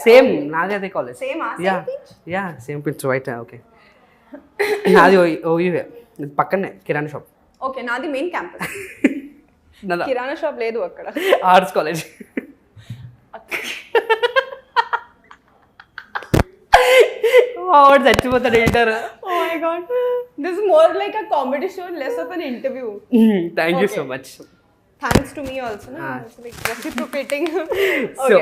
సేమ్, నాది అదే college. Same yeah same pitch right. Okay, నాది ఓయూ పక్కనే కిరాణా షాప్. ఓకే, నాది మెయిన్ క్యాంపస్. కిరాణా షాప్ లేదు అక్కడ. Arts college. చచ్చిపోతాడు editor. Oh my god, this is more like a comedy show and less of an interview. Thank you so much. Thanks to me also, no? It's like reciprocating. So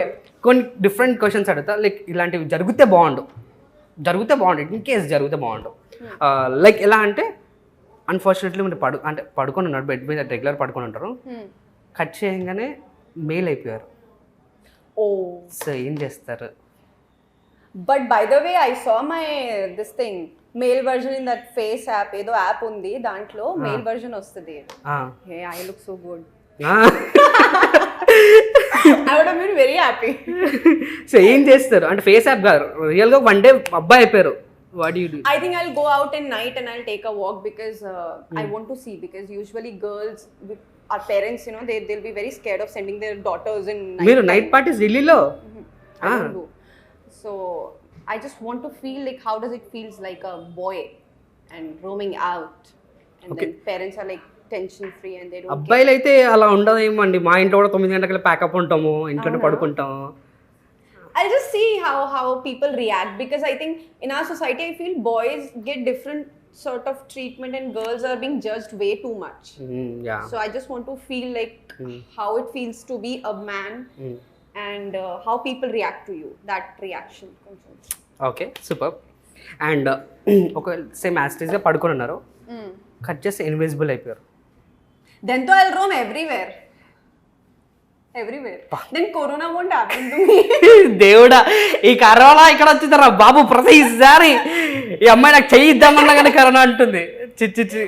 కొన్ని different questions అడుగుతా. Like ఇలాంటివి జరిగితే బాగుండు, in case జరిగితే బాగుండు. Like ఎలా అంటే unfortunately మీరు పడుకొని ఉన్నారు, బెడ్ మీద రెగ్యులర్ పడుకొని ఉంటారు, కట్ చేయగానే మెయిల్ అయిపోయారు. సో ఏం చేస్తారు? But by the way, I saw this thing male version in that face app. ఏదో యాప్ ఉంది, దాంట్లో male version వస్తుంది. Hey, I look so good. I would have been very happy. So ఏం చేస్తారు అంటే ఫేస్ యాప్ కాదు, real గా one day అబ్బాయి అయిపోయారు. What do you do? I think I'll go out in night and I'll take a walk because I want to see, because usually girls with our parents, you know, they'll be very scared of sending their daughters in night. మీరు night parties ఢిల్లీలో? I don't do. So I just want to feel like how does it feels like a boy and roaming out, and then parents are like tension free and they don't. అబ్బాయిలు అయితే అలా ఉండదేమో అండి. మా ఇంట్లో కూడా 9 గంటలకి ప్యాకప్ ఉంటాము, ఇంట్లోనే పడుకుంటాము. I'll just see how people react, because I think in our society I feel boys get different sort of treatment and girls are being judged way too much. Yeah. So I just want to feel like how it feels to be a man. And how people react to you, that reaction. Okay, super. And ఒకవేళ same యాస్టేజ్గా పడుకొని ఉన్నారు, cut చేస్తే invisible అయిపోయారు. Then to I'll roam everywhere. Then corona won't happen to me. దేవుడా, ఈ corona ఇక్కడ వచ్చిందరా బాబు. ప్రతిసారి ఈ అమ్మాయి నాకు చేయిద్దామన్నా కానీ కరోనా అంటుంది. చిచ్చి.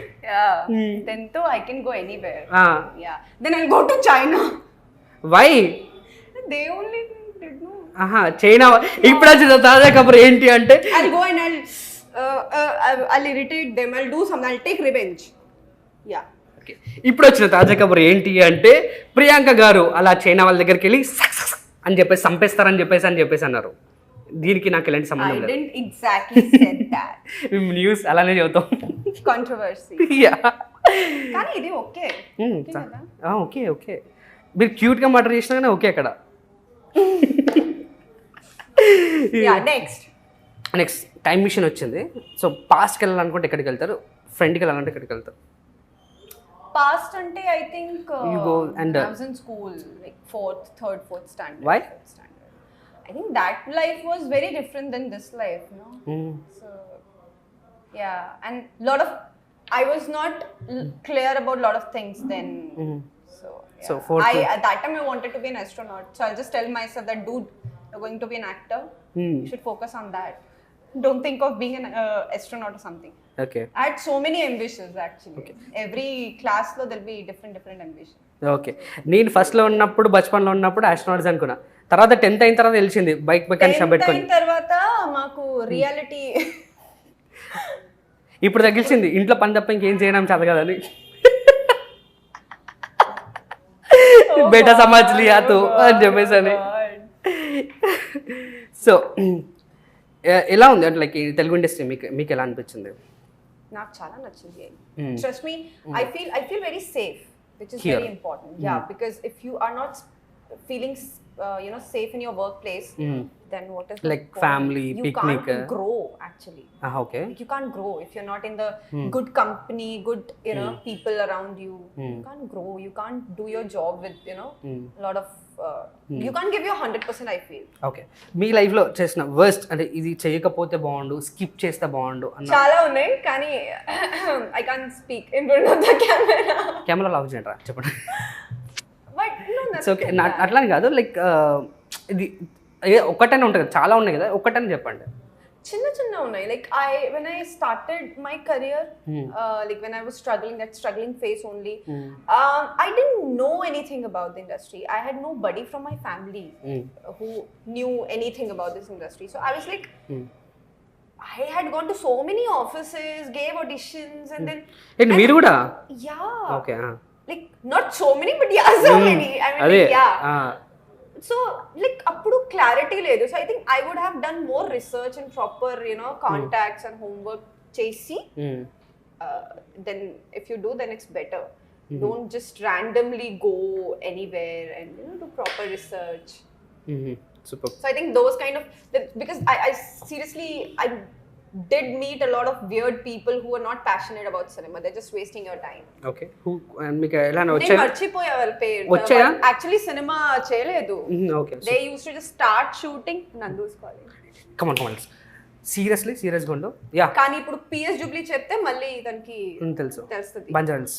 Then to I can go anywhere. Yeah. Then I'll go to China. Why? They only did no. China ఇప్పుడు వచ్చిన తాజా కబురు ఏంటి అంటే I'll go and I'll irritate them. I'll do something. I'll take revenge. Yeah. Okay, ఇప్పుడు వచ్చిన తాజా కబురు ఏంటి అంటే ప్రియాంక గారు అలా చైనా వాళ్ళ దగ్గరికి వెళ్ళి అని చెప్పేసి చంపేస్తారని చెప్పేసి అన్నారు. దీనికి నాకు ఎలాంటి సంబంధం లేదు. I didn't exactly said that. మేము న్యూస్ అలానే చదువుతాం. Controversy. కానీ ఇది ఓకే. ఓకే మీరు క్యూట్గా మర్డర్ చేసినా కానీ ఓకే అక్కడ. నెక్స్ట్ టైం మిషన్ వచ్చింది. సో పాస్ట్కి వెళ్ళాలనుకుంటే ఎక్కడికి వెళ్తారు? ఫ్రెండ్కి వెళ్ళాలంటే ఎక్కడికి వెళ్తారు? Past ante I think you go and I was in school like third, fourth standard. Why? I think that life was very different than this life, you know. So yeah, and I was not clear about a lot of things then. So yeah. So at that time I wanted to be an astronaut. So I'll just tell myself that, dude, you're going to be an actor. You should focus on that. don't think of being an astronaut or something. Okay I had so many ambitions actually. Every class lo there'll be different ambitions. Okay నేను ఫస్ట్లో ఉన్నప్పుడు బచ్పన్లో ఉన్నప్పుడు astronauts అనుకున్నా, తర్వాత 10th అయిన తర్వాత తెలిసింది bike mechanic shop పెట్టుకొని. అయిన తర్వాత మాకు రియాలిటీ ఇప్పుడు తగ్గించింది ఇంట్లో పని తప్ప ఇంకేం చేయడం చేత కదని. బేటా సమాజ్ లియాతో అని చెప్పేసి అని. సో ఎలా ఉంది అంటే లైక్ తెలుగు ఇండస్ట్రీ మీకు ఎలా అనిపించింది? నాకు చాలా నచ్చింది. Trust me, I feel very safe, which is Here. very important. Yeah, because if you are not feeling safe in your workplace, then what is the Like point? family, you picnic, can't grow actually. Okay You can't grow if you're not in the good company, good people around you. You can't grow. You can't do your job with a lot of. You can't give your 100%. I feel. Okay మీ లైఫ్లో చేసిన worst అంటే ఇది చేయకపోతే బాగుండు, skip చేస్తే బాగుండు అన్న చాలా ఉన్నాయి కానీ I can't speak in front of the camera. Camera లావ్ చేయండి రా చెప్పండి. But no, that's so okay అట్లానే కాదు లైక్ ఇది ఒక్కటనే ఉంటుంది కదా, చాలా ఉన్నాయి కదా, ఒక్కటని చెప్పండి. చిన్న ఉన్నాయి. Like when I started my career, like when I was struggling, that struggling phase only, I didn't know anything about the industry. I had nobody from my family who knew anything about this industry. So I was like, I had gone to so many offices, gave auditions, and then ఏంటి మీరు కూడా? yeah, okay like not so many, but yeah, so many. I mean, అదే like, yeah. So like appudu clarity ledu. So I think I would have done more research and proper contacts and homework chesi. Then if you do, then it's better. Don't just randomly go anywhere and do proper research. Super. So I think those kind of, because I seriously I did meet a lot of weird people who are not passionate about cinema. They're just wasting your time. Okay మీకు ఎలా నేను వచ్చాయా? మర్చిపోయా వాళ్ళ పేరు. వచ్చాయా? Actually cinema చేయలేదు. Okay They used to just start shooting Nandu's College. కమాన్ సీరియస్గా ఉండు. యా కానీ ఇప్పుడు పిఎస్ జూబ్లీ చెప్తే మళ్ళీ దానికి తెలుసు తెలుస్తుంది. Banjaras.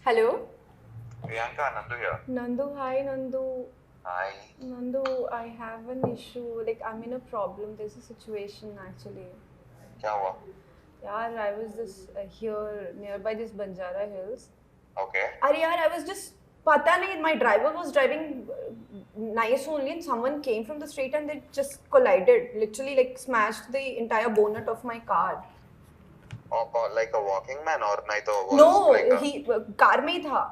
Hello Priyanka, Nandu here. Nandu, hi Nandu. Hi. Nandu, I have an issue. Like I'm in a problem. There's a situation actually. क्या हुआ? यार, I was just here nearby this Banjara Hills. Okay. अरे यार, I was just पता नहीं, my driver was driving nice only and someone came from the street and they just collided, literally like smashed the entire bonnet of my car. Oh, like a walking man or नहीं तो No, like he car में ही था.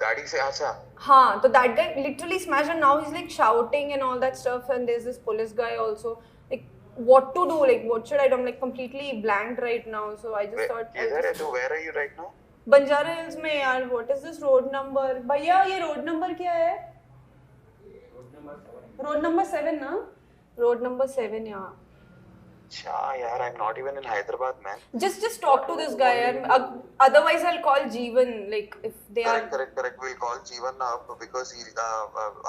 गाड़ी से अच्छा. हाँ, तो that guy literally smashed and now he's like shouting and all that stuff and there's this police guy also. Like what to do? Like what should I do? I'm like completely blanked right now. So I just thought. किधर है तू? Where are you right now? Banjara hills में यार. What is this road number? भैया ये road number क्या है? Road number 7 ना? Road number 7 यहाँ. अच्छा यार, I'm not even in Hyderabad, man. Just talk to this guy. Otherwise I'll call Jeevan. Like if they are. Correct. We'll call Jeevan now because he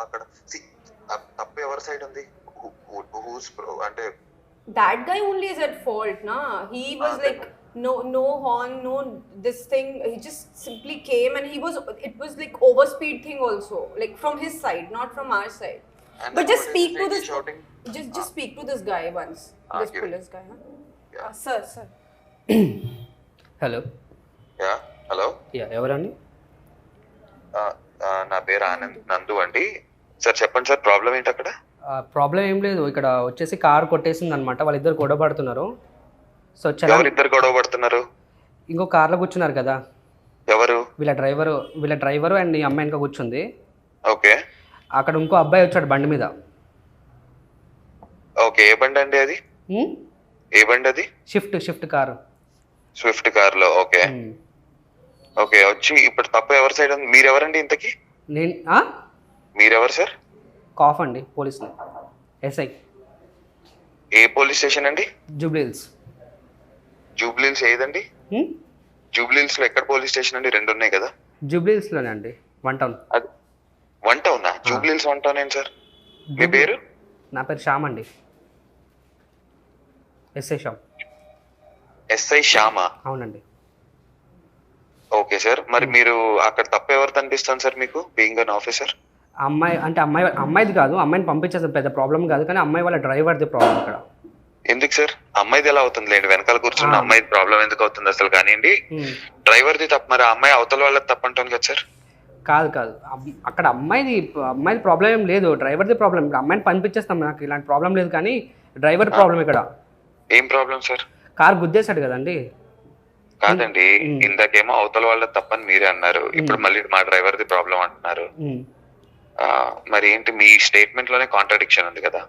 అక్కడ see తప్పు ఎవరి side ఉంది? Who's pro అంటే That guy only is at fault, na? He was like no horn, no this thing. He just simply came and it was like overspeed thing also, like from his side, not from our side. And But then just what speak is to he this. shouting? Just speak to this guy once. This give it. police guy, huh? Yeah. Sir. Hello. Yeah hello. Yeah ఎవరండి? నా పేరు ఆనంద్, నందు అండి. Sir చెప్పండి sir, problem ఏంటి అక్కడ? Problem ఏం లేదు, ఇక్కడ వచ్చేసి కార్ కొట్టేసింది అనమాట. వాళ్ళిద్దరు గొడవ పడుతున్నారు. సో ఎవరిద్దరు గొడవ పడుతున్నారు? ఇంకో కార్లో కూర్చున్నారు కదా ఎవరు? వీళ్ళ డ్రైవరు అండ్ ఈ అమ్మాయి ఇంకా కూర్చుంది. ఓకే. అక్కడ ఇంకో అబ్బాయి వచ్చాడు బండి మీద. ఓకే, ఏ బండి అండి అది? ఏ బండి అది? Shift car. స్విఫ్ట్ కార్ లో. Okay okay. వచ్చి ఇప్పుడు తప్పు ఎవరి సైడ్ ఉంది? మీరెవరండి ఇంతకి? మీరెవరు సార్? కాఫ్ అండి, పోలీసులు. ఎస్ఐ. ఏ పోలీస్ స్టేషన్ అండి? జూబ్లీహిల్స్. జూబ్లీహిల్స్ ఏదండి? జూబ్లీహిల్స్ లో ఎక్కడ పోలీస్ స్టేషన్ అండి? రెండు ఉన్నాయి కదా. జూబ్లీహిల్స్ లోనే అండి, 1 టౌన్. అది 1 టౌనా? జూబ్లీహిల్స్ 1 టౌన్ ఏంటి సార్? మీ పేరు? నా పేరు శ్యామ్ అండి. ఎస్ఐ శ్యామ్. ఎస్ఐ శ్యామా? అవునండి. ఓకే సార్, మరి మీరు అక్కడ తప్పు ఎవరిది అనిపిస్తుంది సార్ మీకు, బీయింగ్ అన్ ఆఫీసర్? అమ్మాయిది కాదు, అమ్మాయిని పంపించేది పెద్ద ప్రాబ్లం కాదు, కానీ అమ్మాయి వాళ్ళ డ్రైవర్ది ప్రాబ్లం ఇక్కడ. ఎందుకు సార్ అమ్మాయిది ఎలా అవుతుంది లేండి, వెనకాల కూర్చున్న అమ్మాయి ప్రాబ్లం ఎందుకు అవుతుంది అసలు కానివ్వండి. డ్రైవర్ది తప్ప మరి అమ్మాయి అవతల వాళ్ళది తప్పంటాను కదా సార్. కాదు అక్కడ అమ్మాయిది ప్రాబ్లం ఏం లేదు, డ్రైవర్ది ప్రాబ్లం. ఇప్పుడు అమ్మాయిని పంపించేస్తాం, నాకు ఇలాంటి ప్రాబ్లం లేదు, కానీ డ్రైవర్ ప్రాబ్లం ఇక్కడ. ఏం ప్రాబ్లం సార్? కార్ గుద్దేశాడు కదండి. కాదండి, ఇందాకేమో అవతల వాళ్ళది తప్పని మీరే అన్నారు, ఇప్పుడు మళ్ళీ మా డ్రైవర్ది ప్రాబ్లం అంటున్నారు. మరి ఏంటి మీ స్టేట్మెంట్ లోనే కాంట్రాడిక్షన్ ఉంది కదా.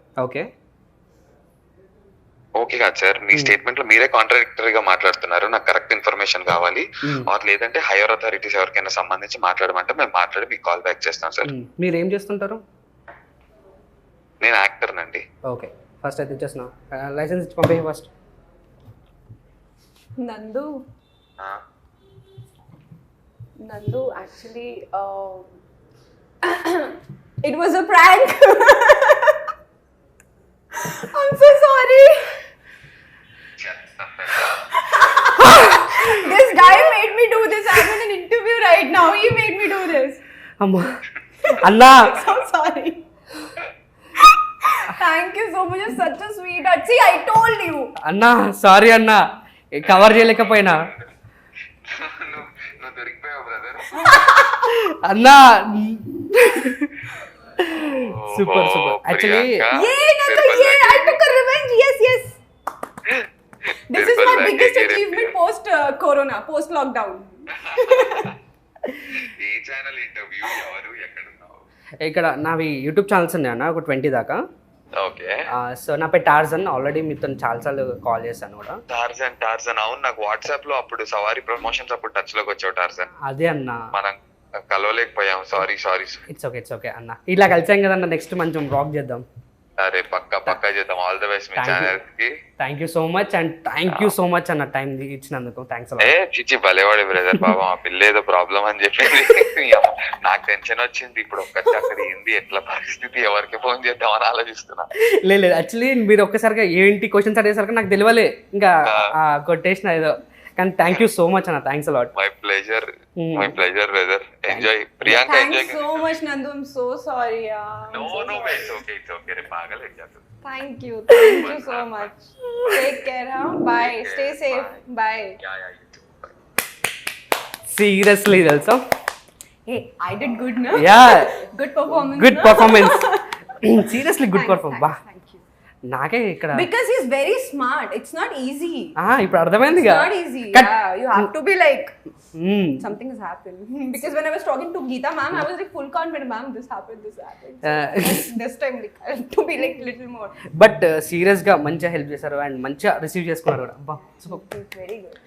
ఓకే కాదు సార్, మీ స్టేట్మెంట్ లో మీరే కాంట్రాడిక్టరీగా మాట్లాడుతున్నారు. నాకు కరెక్ట్ ఇన్ఫర్మేషన్ కావాలి, ఆర్ లేదంటే హైయర్ అథారిటీస్ ఎవరికైనా సంబంధించి మాట్లాడమంటే మేము మాట్లాడి మీకు కాల్ బ్యాక్ చేస్తాం సార్. మీరు ఏం చేస్తుంటారు? నేను యాక్టర్ నండి. ఓకే, ఫస్ట్ అయితే ఇచ్చేస్తున్నా, లైసెన్స్ ఇచ్చి పంపే first. Nandu, actually, it was a prank. I'm so sorry. This guy made me do this. I'm in an interview right now. He made me do this. Amma. Anna. So sorry. Thank you so much. You're such a sweetheart. See, I told you. Anna, sorry Anna. Cover చేయలేకపోయినా. నువ్వు దొరికిపోయావు brother. అన్నా super actually I took a revenge. Yes. This is my biggest achievement post corona, post lockdown. A channel interview, ఎవరు, ఎక్కడ ఉన్నావు? ఇక్కడ నావి YouTube channels ఉన్నాయి అన్న, ఒక 20 దాకా. ఓకే, సో నా పేరు టార్జన్. ఆల్రెడీ మీతో చాలాసార్లు కాల్ చేశాను కూడా. టార్జన్ అవును, నాకు వాట్సాప్ లో అప్పుడు సవారీ ప్రమోషన్స్ అప్పుడు టచ్ లోకి వచ్చావు టార్జన్. అదే అన్న, మనం కలవలేకపోయాం. సారీ. ఇట్స్ ఓకే అన్న, ఇలా కలిసాం కదన్న, నెక్స్ట్ మంచి బ్లాగ్ చేద్దాం. అరే పక్కా చేద్దాం. ఆల్ ది బెస్ట్ మీ ఛానల్ కి. Thank you so much and thank you so much అన్న, టైం ఇచ్చినందుకు థ్యాంక్స్. చిచ్చి భలేవాడి బ్రదర్, బాబా మా పిల్ల ఏదో ప్రాబ్లం అని చెప్పింది, నాకు టెన్షన్ వచ్చింది. ఇప్పుడు ఒక్కటి అక్కడ ఏంది ఎట్లా పరిస్థితి, ఎవరికి ఫోన్ చేద్దామని ఆలోచిస్తున్నా. లేదు యాక్చువల్లీ మీరు ఒక్కసారిగా ఏంటి క్వశ్చన్స్ అడిగేసరికి నాకు తెలియలే, ఇంకా కొట్టేసిన ఏదో. కానీ థ్యాంక్ యూ సో మచ్ అన్న, thanks a lot. My pleasure brother. Enjoy Priyanka. Enjoy so much Nandu, I'm so sorry. No, it's okay. రే పాగలే చేద్దాం. Thank you so much. Take care, huh? Bye. Stay safe. Bye. Yeah. Seriously తెలుసా? Hey, I did good, no? Yeah. Good performance. Seriously good performance. బా నాకే ఇక్కడ because he's very smart. It's not easy. ఇప్పుడు అర్థమైందిగా. It's not easy. Yeah, you have to be like something has happened. Because when I was talking to Geeta ma'am, I was like full confident, ma'am, this happened. This time like I have to be like little more. But serious గా మంచిగా help చేశారు and మంచిగా receive చేసుకున్నారు కూడా. అబ్బా super, It's very good.